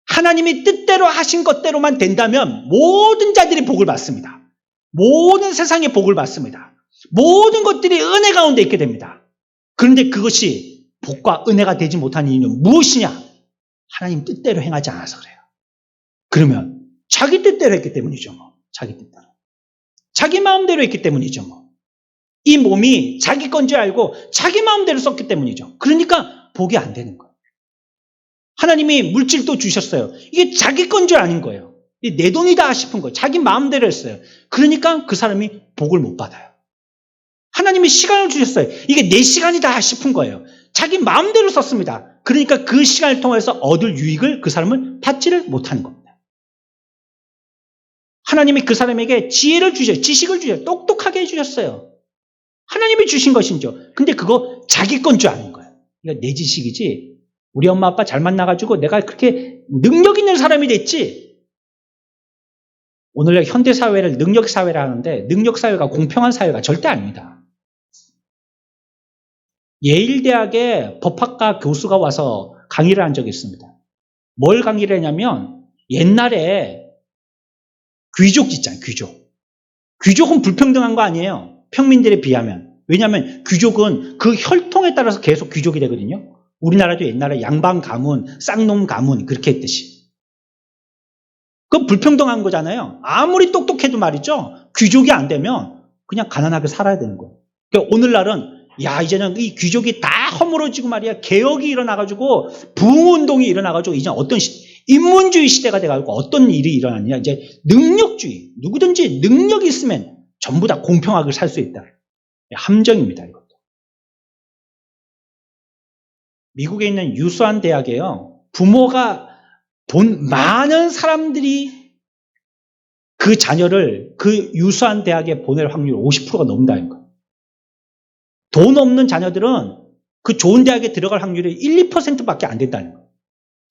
하나님이 뜻대로 하신 것대로만 된다면 모든 자들이 복을 받습니다. 모든 세상의 복을 받습니다. 모든 것들이 은혜 가운데 있게 됩니다. 그런데 그것이 복과 은혜가 되지 못한 이유는 무엇이냐? 하나님 뜻대로 행하지 않아서 그래요. 그러면 자기 뜻대로 했기 때문이죠. 자기 뜻대로. 자기 마음대로 했기 때문이죠. 이 몸이 자기 건 줄 알고 자기 마음대로 썼기 때문이죠. 그러니까 복이 안 되는 거예요. 하나님이 물질도 주셨어요. 이게 자기 건 줄 아는 거예요. 내 돈이다 싶은 거예요. 자기 마음대로 했어요. 그러니까 그 사람이 복을 못 받아요. 하나님이 시간을 주셨어요. 이게 내 시간이다 싶은 거예요. 자기 마음대로 썼습니다. 그러니까 그 시간을 통해서 얻을 유익을 그 사람은 받지를 못하는 겁니다. 하나님이 그 사람에게 지혜를 주셨어요. 지식을 주셨어요. 똑똑하게 해주셨어요. 하나님이 주신 것이죠. 근데 그거 자기 건 줄 아는 거예요. 이거 내 지식이지. 우리 엄마 아빠 잘 만나가지고 내가 그렇게 능력 있는 사람이 됐지. 오늘날 현대사회를 능력사회라 하는데 능력사회가 공평한 사회가 절대 아닙니다. 예일대학의 법학과 교수가 와서 강의를 한 적이 있습니다. 뭘 강의를 했냐면 옛날에 귀족 있잖아요. 귀족은 불평등한 거 아니에요. 평민들에 비하면. 왜냐하면 귀족은 그 혈통에 따라서 계속 귀족이 되거든요. 우리나라도 옛날에 양반 가문, 쌍놈 가문 그렇게 했듯이. 그건 불평등한 거잖아요. 아무리 똑똑해도 말이죠. 귀족이 안 되면 그냥 가난하게 살아야 되는 거예요. 그러니까 오늘날은 이제는 이 귀족이 다 허물어지고 말이야. 개혁이 일어나가지고 부흥운동이 일어나가지고 이제 어떤 인문주의 시대가 돼가지고 어떤 일이 일어났냐. 이제 능력주의. 누구든지 능력이 있으면 전부 다 공평하게 살 수 있다. 함정입니다. 이것도. 미국에 있는 유수한 대학에요. 부모가 돈 많은 사람들이 그 자녀를 그 유수한 대학에 보낼 확률 50%가 넘는다는 거예요. 돈 없는 자녀들은 그 좋은 대학에 들어갈 확률이 1, 2%밖에 안 된다는 거예요.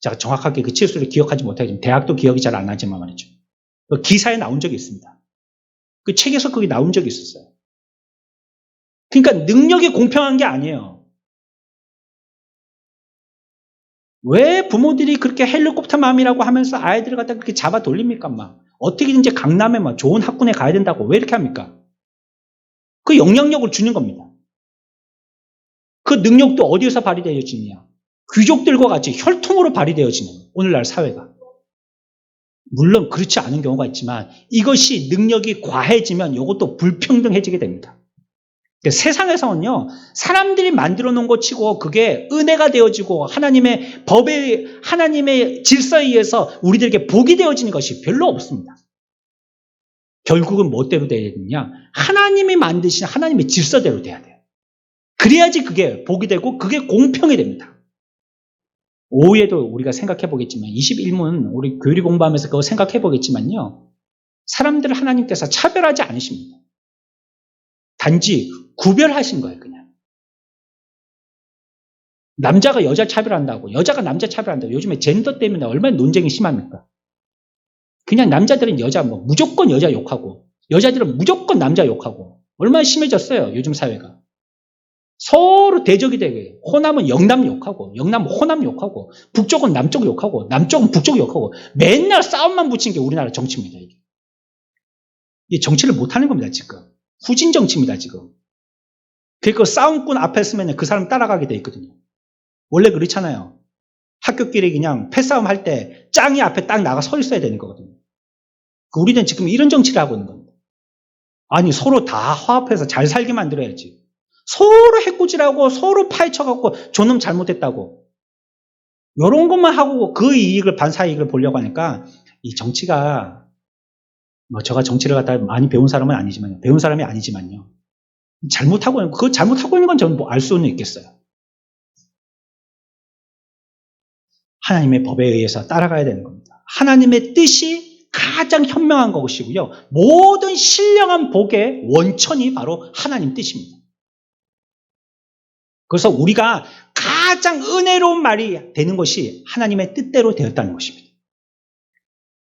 제가 정확하게 그 치수를 기억하지 못하지만 대학도 기억이 잘 안 나지만 말이죠. 그 기사에 나온 적이 있습니다. 그 책에서 그게 나온 적이 있었어요. 그러니까 능력이 공평한 게 아니에요. 왜 부모들이 그렇게 헬리콥터 맘이라고 하면서 아이들을 갖다 그렇게 잡아 돌립니까? 막 어떻게든지 강남에 막 좋은 학군에 가야 된다고 왜 이렇게 합니까? 그 영향력을 주는 겁니다. 그 능력도 어디에서 발휘되어지느냐? 귀족들과 같이 혈통으로 발휘되어지는 거예요. 오늘날 사회가. 물론 그렇지 않은 경우가 있지만 이것이 능력이 과해지면 이것도 불평등해지게 됩니다. 세상에서는요, 사람들이 만들어 놓은 것 치고 그게 은혜가 되어지고 하나님의 법에, 하나님의 질서에 의해서 우리들에게 복이 되어지는 것이 별로 없습니다. 결국은 뭐대로 돼야 되느냐? 하나님이 만드신 하나님의 질서대로 돼야 돼요. 그래야지 그게 복이 되고 그게 공평이 됩니다. 오후에도 우리가 생각해 보겠지만 21문 우리 교리 공부하면서 그거 생각해 보겠지만요. 사람들을 하나님께서 차별하지 않으십니다. 단지 구별하신 거예요, 그냥. 남자가 여자 차별한다고, 여자가 남자 차별한다고. 요즘에 젠더 때문에 얼마나 논쟁이 심합니까? 그냥 남자들은 여자, 무조건 여자 욕하고, 여자들은 무조건 남자 욕하고, 얼마나 심해졌어요, 요즘 사회가. 서로 대적이 되게, 호남은 영남 욕하고, 영남은 호남 욕하고, 북쪽은 남쪽 욕하고, 남쪽은 북쪽 욕하고, 맨날 싸움만 붙인 게 우리나라 정치입니다, 이게. 이 정치를 못하는 겁니다, 지금. 후진 정치입니다, 지금. 그 싸움꾼 앞에 서면 그 사람 따라가게 돼 있거든요. 원래 그렇잖아요. 학교끼리 그냥 패싸움 할 때 짱이 앞에 딱 나가 서 있어야 되는 거거든요. 우리는 지금 이런 정치를 하고 있는 겁니다. 아니, 서로 다 화합해서 잘 살게 만들어야지. 서로 해코지라고 서로 파헤쳐갖고 저놈 잘못했다고. 이런 것만 하고 그 이익을, 반사 이익을 보려고 하니까 이 정치가, 제가 정치를 갖다 많이 배운 사람은 아니지만요. 배운 사람이 아니지만요. 그거 잘못하고 있는 건 저는 알 수는 있겠어요. 하나님의 법에 의해서 따라가야 되는 겁니다. 하나님의 뜻이 가장 현명한 것이고요. 모든 신령한 복의 원천이 바로 하나님 뜻입니다. 그래서 우리가 가장 은혜로운 말이 되는 것이 하나님의 뜻대로 되었다는 것입니다.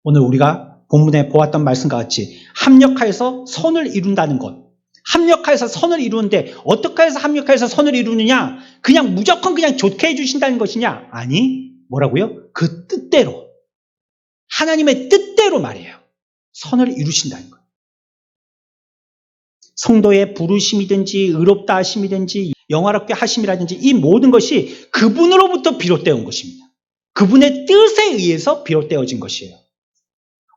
오늘 우리가 본문에 보았던 말씀과 같이 합력하여서 선을 이룬다는 것. 합력하여서 선을 이루는데 어떻게 해서 합력하여서 선을 이루느냐? 그냥 무조건 그냥 좋게 해주신다는 것이냐? 아니, 뭐라고요? 그 뜻대로, 하나님의 뜻대로 말이에요. 선을 이루신다는 거예요. 성도의 부르심이든지 의롭다 하심이든지 영화롭게 하심이라든지 이 모든 것이 그분으로부터 비롯되어 온 것입니다. 그분의 뜻에 의해서 비롯되어진 것이에요.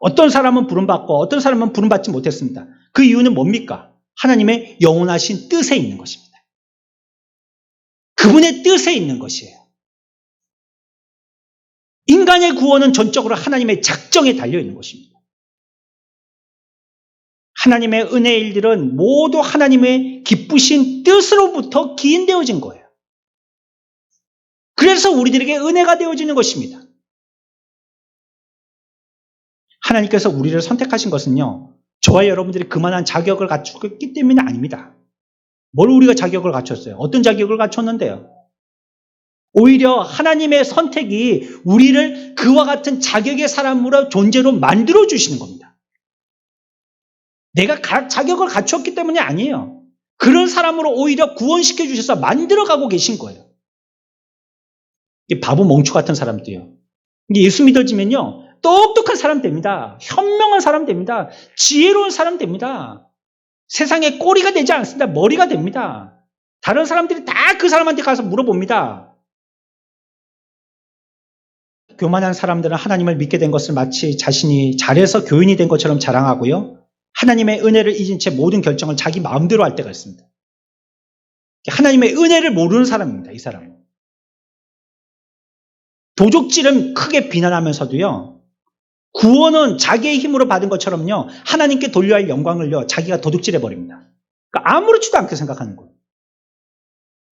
어떤 사람은 부름받고 어떤 사람은 부름받지 못했습니다. 그 이유는 뭡니까? 하나님의 영원하신 뜻에 있는 것입니다. 그분의 뜻에 있는 것이에요. 인간의 구원은 전적으로 하나님의 작정에 달려있는 것입니다. 하나님의 은혜의 일들은 모두 하나님의 기쁘신 뜻으로부터 기인되어진 거예요. 그래서 우리들에게 은혜가 되어지는 것입니다. 하나님께서 우리를 선택하신 것은요, 저와 여러분들이 그만한 자격을 갖추었기 때문이 아닙니다. 뭘 우리가 자격을 갖췄어요? 어떤 자격을 갖췄는데요? 오히려 하나님의 선택이 우리를 그와 같은 자격의 사람으로 존재로 만들어 주시는 겁니다. 내가 자격을 갖췄기 때문이 아니에요. 그런 사람으로 오히려 구원시켜 주셔서 만들어가고 계신 거예요. 바보 멍충 같은 사람도요. 예수 믿어지면요, 똑똑한 사람 됩니다. 현명한 사람 됩니다. 지혜로운 사람 됩니다. 세상에 꼬리가 되지 않습니다. 머리가 됩니다. 다른 사람들이 다 그 사람한테 가서 물어봅니다. 교만한 사람들은 하나님을 믿게 된 것을 마치 자신이 잘해서 교인이 된 것처럼 자랑하고요, 하나님의 은혜를 잊은 채 모든 결정을 자기 마음대로 할 때가 있습니다. 하나님의 은혜를 모르는 사람입니다. 이 사람은. 도적질은 크게 비난하면서도요, 구원은 자기의 힘으로 받은 것처럼요, 하나님께 돌려야 할 영광을요, 자기가 도둑질해버립니다. 그러니까 아무렇지도 않게 생각하는 거예요.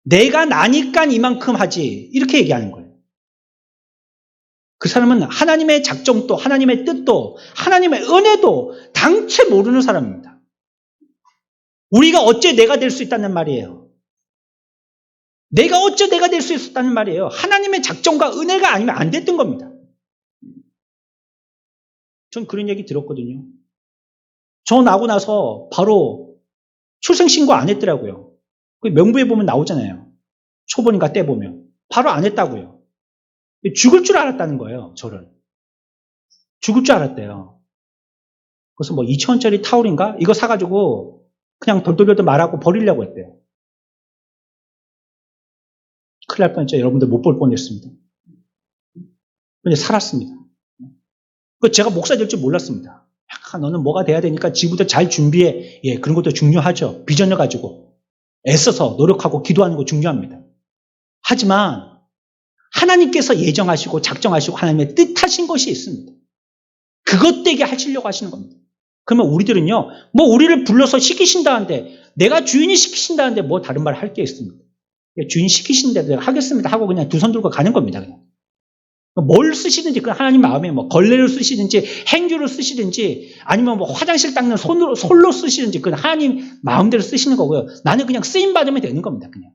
내가 나니까 이만큼 하지, 이렇게 얘기하는 거예요. 그 사람은 하나님의 작정도, 하나님의 뜻도, 하나님의 은혜도 당최 모르는 사람입니다. 우리가 어째 내가 될 수 있다는 말이에요. 내가 어째 내가 될 수 있었다는 말이에요. 하나님의 작정과 은혜가 아니면 안 됐던 겁니다. 전 그런 얘기 들었거든요. 저 나고 나서 바로 출생신고 안 했더라고요. 그 명부에 보면 나오잖아요. 초본인가 때 보면. 바로 안 했다고요. 죽을 줄 알았다는 거예요, 저를. 죽을 줄 알았대요. 그래서 뭐 2,000원짜리 타올인가? 이거 사가지고 그냥 돌돌돌 말하고 버리려고 했대요. 큰일 날 뻔했죠. 여러분들 못 볼 뻔했습니다. 근데 살았습니다. 제가 목사 될 줄 몰랐습니다. 너는 뭐가 돼야 되니까 지금부터 잘 준비해. 예, 그런 것도 중요하죠. 비전을 가지고 애써서 노력하고 기도하는 거 중요합니다. 하지만 하나님께서 예정하시고 작정하시고 하나님의 뜻하신 것이 있습니다. 그것 되게 하시려고 하시는 겁니다. 그러면 우리들은요, 뭐 우리를 불러서 시키신다는데, 내가 주인이 시키신다는데 뭐 다른 말 할 게 있습니다. 주인 시키신데 내가 하겠습니다 하고 그냥 두 손 들고 가는 겁니다. 그냥. 뭘 쓰시든지, 그 하나님 마음에 뭐 걸레를 쓰시든지 행주를 쓰시든지 아니면 뭐 화장실 닦는 솔로 쓰시든지 그 하나님 마음대로 쓰시는 거고요. 나는 그냥 쓰임 받으면 되는 겁니다. 그냥.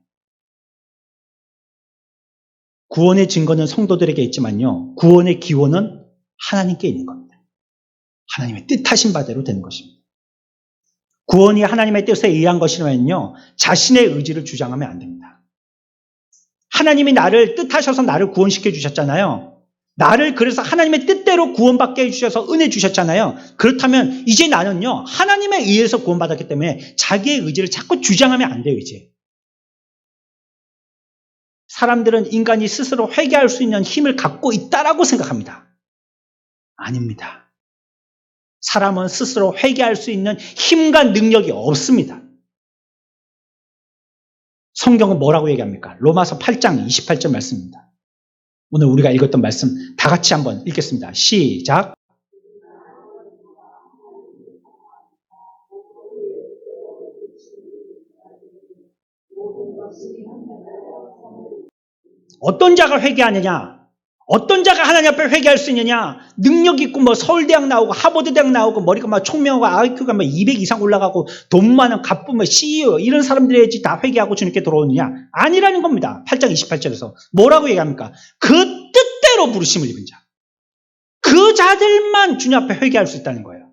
구원의 증거는 성도들에게 있지만요, 구원의 기원은 하나님께 있는 겁니다. 하나님의 뜻하신 바대로 되는 것입니다. 구원이 하나님의 뜻에 의한 것이라면요, 자신의 의지를 주장하면 안 됩니다. 하나님이 나를 뜻하셔서 나를 구원시켜 주셨잖아요. 나를 그래서 하나님의 뜻대로 구원받게 해주셔서 은혜 주셨잖아요. 그렇다면 이제 나는요, 하나님에 의해서 구원받았기 때문에 자기의 의지를 자꾸 주장하면 안 돼요. 이제 사람들은 인간이 스스로 회개할 수 있는 힘을 갖고 있다라고 생각합니다. 아닙니다. 사람은 스스로 회개할 수 있는 힘과 능력이 없습니다. 성경은 뭐라고 얘기합니까? 로마서 8장 28절 말씀입니다. 오늘 우리가 읽었던 말씀 다 같이 한번 읽겠습니다. 시작. 어떤 자가 회개하느냐? 어떤 자가 하나님 앞에 회개할 수 있느냐? 능력 있고 뭐 서울대학 나오고 하버드대학 나오고 머리가 막 총명하고 IQ가 막 200 이상 올라가고 돈 많은 갑부 뭐 CEO 이런 사람들이야지 다 회개하고 주님께 돌아오느냐? 아니라는 겁니다. 8장 28절에서 뭐라고 얘기합니까? 그 뜻대로 부르심을 입은 자. 그 자들만 주님 앞에 회개할 수 있다는 거예요.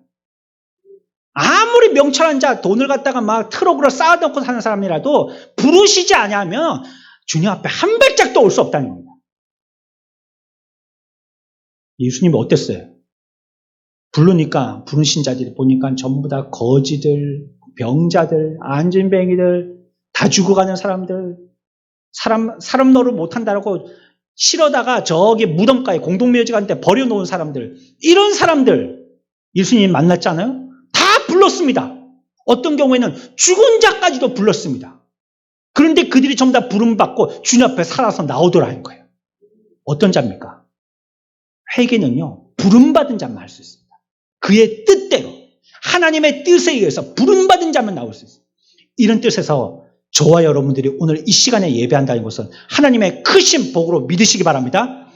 아무리 명철한 자, 돈을 갖다가 막 트럭으로 쌓아놓고 사는 사람이라도 부르시지 않으면 주님 앞에 한 발짝도 올 수 없다는 겁니다. 예수님이 어땠어요? 부르니까, 부르신 자들이 보니까 전부 다 거지들, 병자들, 안진뱅이들, 다 죽어가는 사람들, 사람 노릇 못한다고 실어다가 저기 무덤가에 공동묘지 같은데 버려놓은 사람들, 이런 사람들 예수님이 만났잖아요? 다 불렀습니다. 어떤 경우에는 죽은 자까지도 불렀습니다. 그런데 그들이 전부 다 부름받고 주님 앞에 살아서 나오더라 한 거예요. 어떤 자입니까? 회개는요, 부름받은 자만 할 수 있습니다. 그의 뜻대로, 하나님의 뜻에 의해서 부름받은 자만 나올 수 있습니다. 이런 뜻에서 저와 여러분들이 오늘 이 시간에 예배한다는 것은 하나님의 크신 복으로 믿으시기 바랍니다.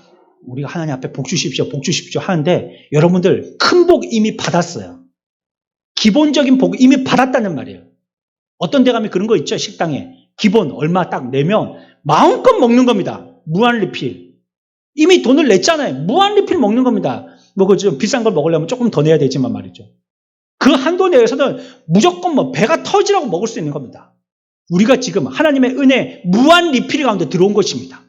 우리가 하나님 앞에 복 주십시오, 복 주십시오 하는데 여러분들 큰 복 이미 받았어요. 기본적인 복 이미 받았다는 말이에요. 어떤 데 가면 그런 거 있죠. 식당에 기본 얼마 딱 내면 마음껏 먹는 겁니다. 무한 리필. 이미 돈을 냈잖아요. 무한 리필 먹는 겁니다. 뭐 그 좀 비싼 걸 먹으려면 조금 더 내야 되지만 말이죠. 그 한도 내에서는 무조건 뭐 배가 터지라고 먹을 수 있는 겁니다. 우리가 지금 하나님의 은혜 무한 리필 가운데 들어온 것입니다.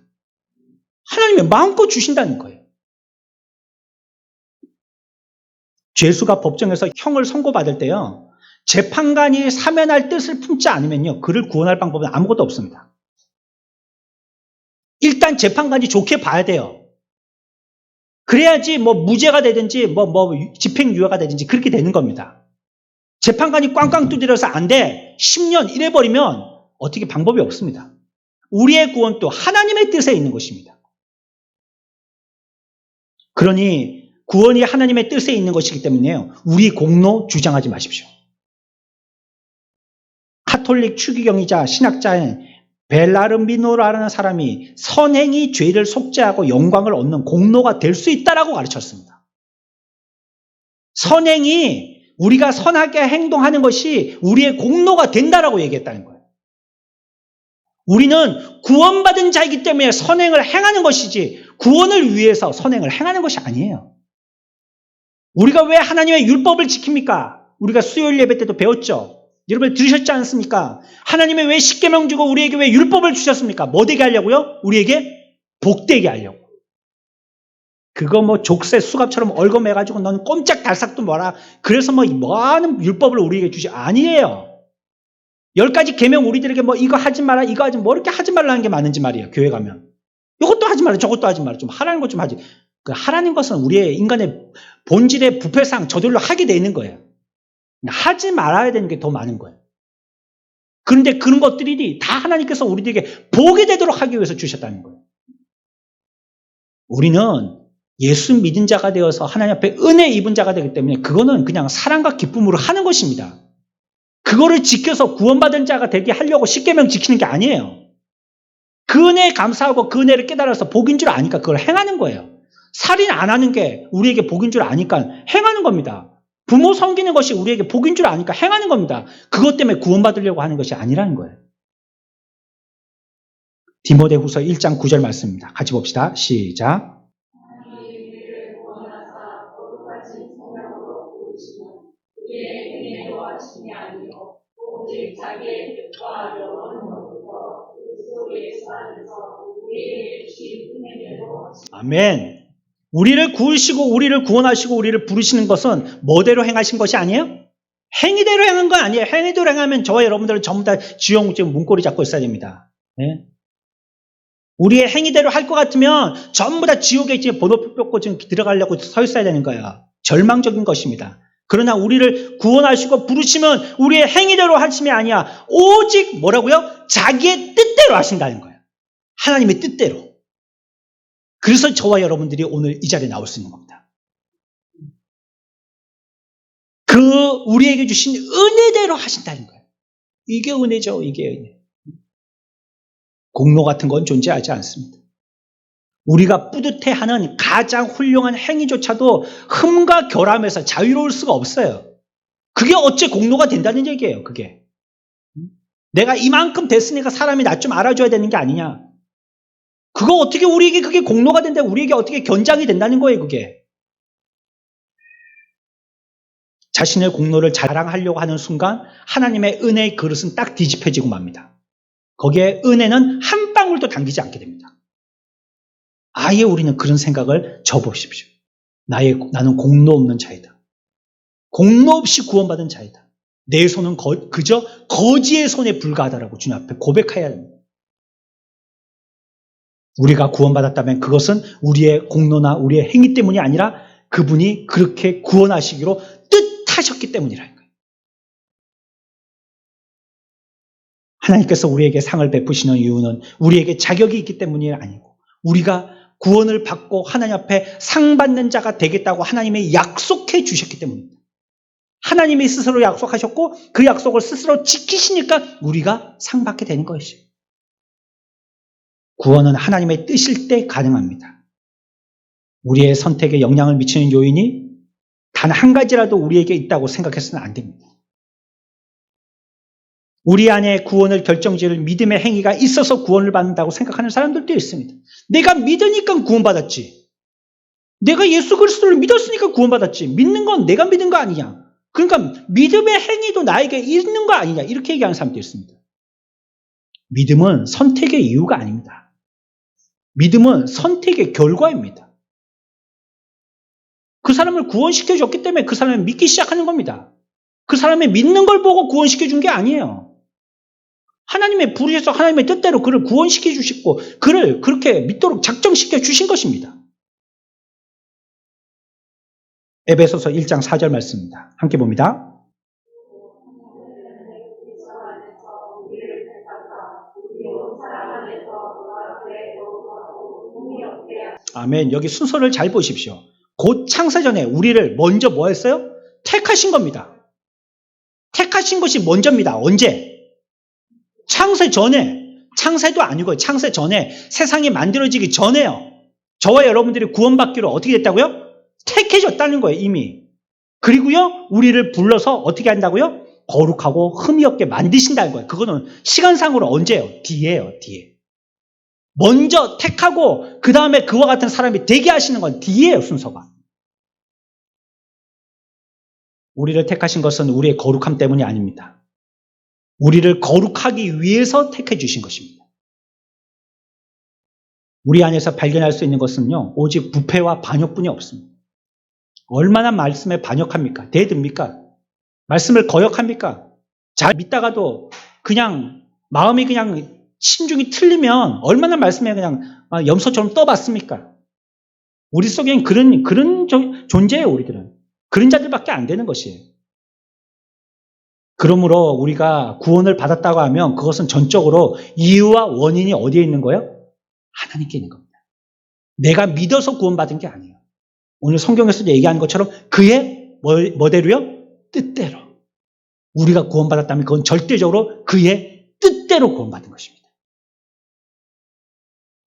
하나님의 마음껏 주신다는 거예요. 죄수가 법정에서 형을 선고받을 때요. 재판관이 사면할 뜻을 품지 않으면요. 그를 구원할 방법은 아무것도 없습니다. 일단 재판관이 좋게 봐야 돼요. 그래야지 뭐 무죄가 되든지 뭐 집행유예가 되든지 그렇게 되는 겁니다. 재판관이 꽝꽝 두드려서 안 돼. 10년 이래버리면 어떻게 방법이 없습니다. 우리의 구원도 하나님의 뜻에 있는 것입니다. 그러니 구원이 하나님의 뜻에 있는 것이기 때문에요. 우리 공로 주장하지 마십시오. 카톨릭 추기경이자 신학자인 벨라르미노라는 사람이 선행이 죄를 속죄하고 영광을 얻는 공로가 될 수 있다라고 가르쳤습니다. 선행이 우리가 선하게 행동하는 것이 우리의 공로가 된다라고 얘기했다는 거예요. 우리는 구원받은 자이기 때문에 선행을 행하는 것이지 구원을 위해서 선행을 행하는 것이 아니에요. 우리가 왜 하나님의 율법을 지킵니까? 우리가 수요일 예배 때도 배웠죠. 여러분 들으셨지 않습니까? 하나님의 왜 십계명 주고 우리에게 왜 율법을 주셨습니까? 뭐 되게 하려고요? 우리에게 복되게 하려고. 그거 뭐 족쇄 수갑처럼 얽어매가지고 넌 꼼짝달싹도 뭐라 그래서 뭐 많은 율법을 우리에게 주시 아니에요. 10가지 계명 우리들에게 뭐 이거 하지 마라 이거 하지 뭐 이렇게 하지 말라는 게 많은지 말이에요. 교회 가면 이것도 하지 마라 저것도 하지 마라 좀 하라는 것 좀 하지. 그 하라는 것은 우리의 인간의 본질의 부패상 저절로 하게 돼 있는 거예요. 하지 말아야 되는 게 더 많은 거예요. 그런데 그런 것들이 다 하나님께서 우리들에게 보게 되도록 하기 위해서 주셨다는 거예요. 우리는 예수 믿은 자가 되어서 하나님 앞에 은혜 입은 자가 되기 때문에 그거는 그냥 사랑과 기쁨으로 하는 것입니다. 그거를 지켜서 구원받은 자가 되게 하려고 십계명 지키는 게 아니에요. 그 은혜에 감사하고 그 은혜를 깨달아서 복인 줄 아니까 그걸 행하는 거예요. 살인 안 하는 게 우리에게 복인 줄 아니까 행하는 겁니다. 부모 섬기는 것이 우리에게 복인 줄 아니까 행하는 겁니다. 그것 때문에 구원받으려고 하는 것이 아니라는 거예요. 디모데후서 1장 9절 말씀입니다. 같이 봅시다. 시작. 아멘. 우리를 구우시고 우리를 구원하시고 우리를 부르시는 것은 뭐대로 행하신 것이 아니에요? 행위대로 행한 건 아니에요. 행위대로 행하면 저와 여러분들은 전부 다 지옥 지금 문고리 잡고 있어야 됩니다. 네? 우리의 행위대로 할 것 같으면 전부 다 지옥에 이제 번호표 뽑고 지금 들어가려고 서 있어야 되는 거예요. 절망적인 것입니다. 그러나 우리를 구원하시고 부르시면 우리의 행위대로 하심이 아니야. 오직 뭐라고요? 자기의 뜻대로 하신다는 거예요. 하나님의 뜻대로. 그래서 저와 여러분들이 오늘 이 자리에 나올 수 있는 겁니다. 그 우리에게 주신 은혜대로 하신다는 거예요. 이게 은혜죠. 이게 은혜. 공로 같은 건 존재하지 않습니다. 우리가 뿌듯해하는 가장 훌륭한 행위조차도 흠과 결함에서 자유로울 수가 없어요. 그게 어째 공로가 된다는 얘기예요. 그게. 내가 이만큼 됐으니까 사람이 나 좀 알아줘야 되는 게 아니냐. 그거 어떻게 우리에게 그게 공로가 된다, 우리에게 어떻게 견장이 된다는 거예요, 그게. 자신의 공로를 자랑하려고 하는 순간 하나님의 은혜의 그릇은 딱 뒤집혀지고 맙니다. 거기에 은혜는 한 방울도 담기지 않게 됩니다. 아예 우리는 그런 생각을 접으십시오. 나는 공로 없는 자이다. 공로 없이 구원받은 자이다. 내 손은 그저 거지의 손에 불과하다라고 주님 앞에 고백해야 됩니다. 우리가 구원받았다면 그것은 우리의 공로나 우리의 행위 때문이 아니라 그분이 그렇게 구원하시기로 뜻하셨기 때문이라는 거예요. 하나님께서 우리에게 상을 베푸시는 이유는 우리에게 자격이 있기 때문이 아니고 우리가 구원을 받고 하나님 앞에 상 받는 자가 되겠다고 하나님의 약속해 주셨기 때문입니다. 하나님이 스스로 약속하셨고 그 약속을 스스로 지키시니까 우리가 상 받게 되는 것이죠. 구원은 하나님의 뜻일 때 가능합니다. 우리의 선택에 영향을 미치는 요인이 단 한 가지라도 우리에게 있다고 생각해서는 안 됩니다. 우리 안에 구원을 결정지을 믿음의 행위가 있어서 구원을 받는다고 생각하는 사람들도 있습니다. 내가 믿으니까 구원받았지. 내가 예수 그리스도를 믿었으니까 구원받았지. 믿는 건 내가 믿은 거 아니냐. 그러니까 믿음의 행위도 나에게 있는 거 아니냐. 이렇게 얘기하는 사람도 있습니다. 믿음은 선택의 이유가 아닙니다. 믿음은 선택의 결과입니다. 그 사람을 구원시켜줬기 때문에 그 사람을 믿기 시작하는 겁니다. 그 사람의 믿는 걸 보고 구원시켜준 게 아니에요. 하나님의 부르셔서 하나님의 뜻대로 그를 구원시켜 주시고 그를 그렇게 믿도록 작정시켜 주신 것입니다. 에베소서 1장 4절 말씀입니다. 함께 봅니다. 아멘. 여기 순서를 잘 보십시오. 곧 창세전에 우리를 먼저 뭐 했어요? 택하신 겁니다. 택하신 것이 먼저입니다. 언제? 창세 전에. 창세도 아니고 창세 전에, 세상이 만들어지기 전에요. 저와 여러분들이 구원받기로 어떻게 됐다고요? 택해졌다는 거예요, 이미. 그리고요, 우리를 불러서 어떻게 한다고요? 거룩하고 흠이 없게 만드신다는 거예요. 그거는 시간상으로 언제예요? 뒤에요, 뒤에. 먼저 택하고 그 다음에 그와 같은 사람이 되게 하시는 건 뒤에요, 순서가. 우리를 택하신 것은 우리의 거룩함 때문이 아닙니다. 우리를 거룩하기 위해서 택해 주신 것입니다. 우리 안에서 발견할 수 있는 것은요, 오직 부패와 반역뿐이 없습니다. 얼마나 말씀에 반역합니까? 대듭니까? 말씀을 거역합니까? 잘 믿다가도 그냥 마음이 그냥 심중이 틀리면 얼마나 말씀에 그냥 염소처럼 떠봤습니까? 우리 속엔 그런 존재예요, 우리들은. 그런 자들밖에 안 되는 것이에요. 그러므로 우리가 구원을 받았다고 하면 그것은 전적으로 이유와 원인이 어디에 있는 거예요? 하나님께 있는 겁니다. 내가 믿어서 구원받은 게 아니에요. 오늘 성경에서 얘기하는 것처럼 그의 뭐대로요? 뜻대로. 우리가 구원받았다면 그건 절대적으로 그의 뜻대로 구원받은 것입니다.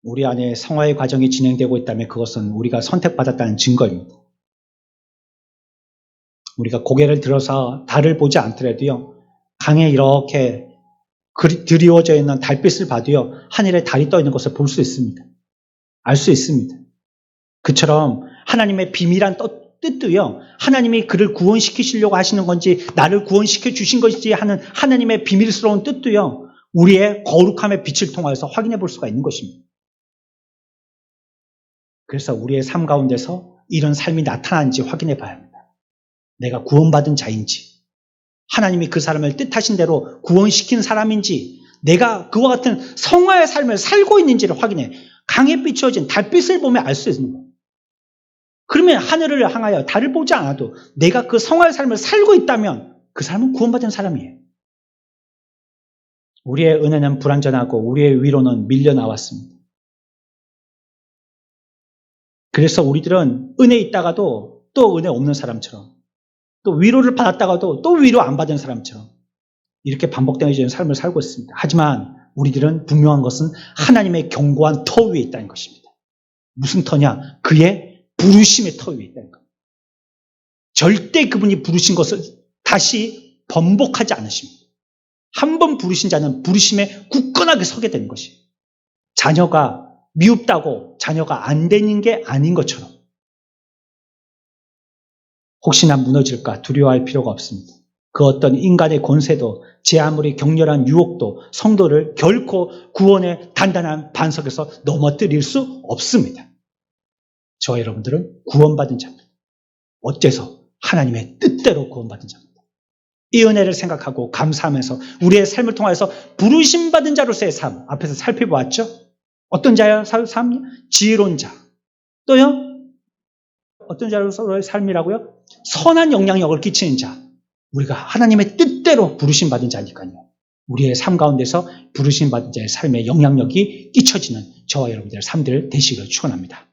우리 안에 성화의 과정이 진행되고 있다면 그것은 우리가 선택받았다는 증거입니다. 우리가 고개를 들어서 달을 보지 않더라도요, 강에 이렇게 드리워져 있는 달빛을 봐도요, 하늘에 달이 떠 있는 것을 볼 수 있습니다. 알 수 있습니다. 그처럼 하나님의 비밀한 뜻도요, 하나님이 그를 구원시키시려고 하시는 건지 나를 구원시켜 주신 것인지 하는 하나님의 비밀스러운 뜻도요, 우리의 거룩함의 빛을 통해서 확인해 볼 수가 있는 것입니다. 그래서 우리의 삶 가운데서 이런 삶이 나타나는지 확인해 봐야 합니다. 내가 구원받은 자인지, 하나님이 그 사람을 뜻하신 대로 구원시킨 사람인지, 내가 그와 같은 성화의 삶을 살고 있는지를 확인해. 강에 비추어진 달빛을 보면 알 수 있는 거예요. 그러면 하늘을 향하여 달을 보지 않아도 내가 그 성화의 삶을 살고 있다면 그 사람은 구원받은 사람이에요. 우리의 은혜는 불완전하고 우리의 위로는 밀려나왔습니다. 그래서 우리들은 은혜 있다가도 또 은혜 없는 사람처럼, 또 위로를 받았다가도 또 위로 안 받은 사람처럼 이렇게 반복되는 삶을 살고 있습니다. 하지만 우리들은 분명한 것은 하나님의 견고한 터 위에 있다는 것입니다. 무슨 터냐? 그의 부르심의 터 위에 있다는 겁니다. 절대 그분이 부르신 것을 다시 번복하지 않으십니다. 한 번 부르신 자는 부르심에 굳건하게 서게 되는 것이에요. 자녀가 미흡다고 자녀가 안 되는 게 아닌 것처럼 혹시나 무너질까 두려워할 필요가 없습니다. 그 어떤 인간의 권세도 제 아무리 격렬한 유혹도 성도를 결코 구원의 단단한 반석에서 넘어뜨릴 수 없습니다. 저와 여러분들은 구원받은 자입니다. 어째서? 하나님의 뜻대로 구원받은 자입니다. 이 은혜를 생각하고 감사하면서 우리의 삶을 통해서 부르심받은 자로서의 삶, 앞에서 살펴보았죠? 어떤 자요? 삶? 지혜로운 자. 또요? 어떤 자로서의 삶이라고요? 선한 영향력을 끼치는 자. 우리가 하나님의 뜻대로 부르심받은 자니까요. 우리의 삶 가운데서 부르심받은 자의 삶에 영향력이 끼쳐지는 저와 여러분들의 삶들 되시길 축원합니다.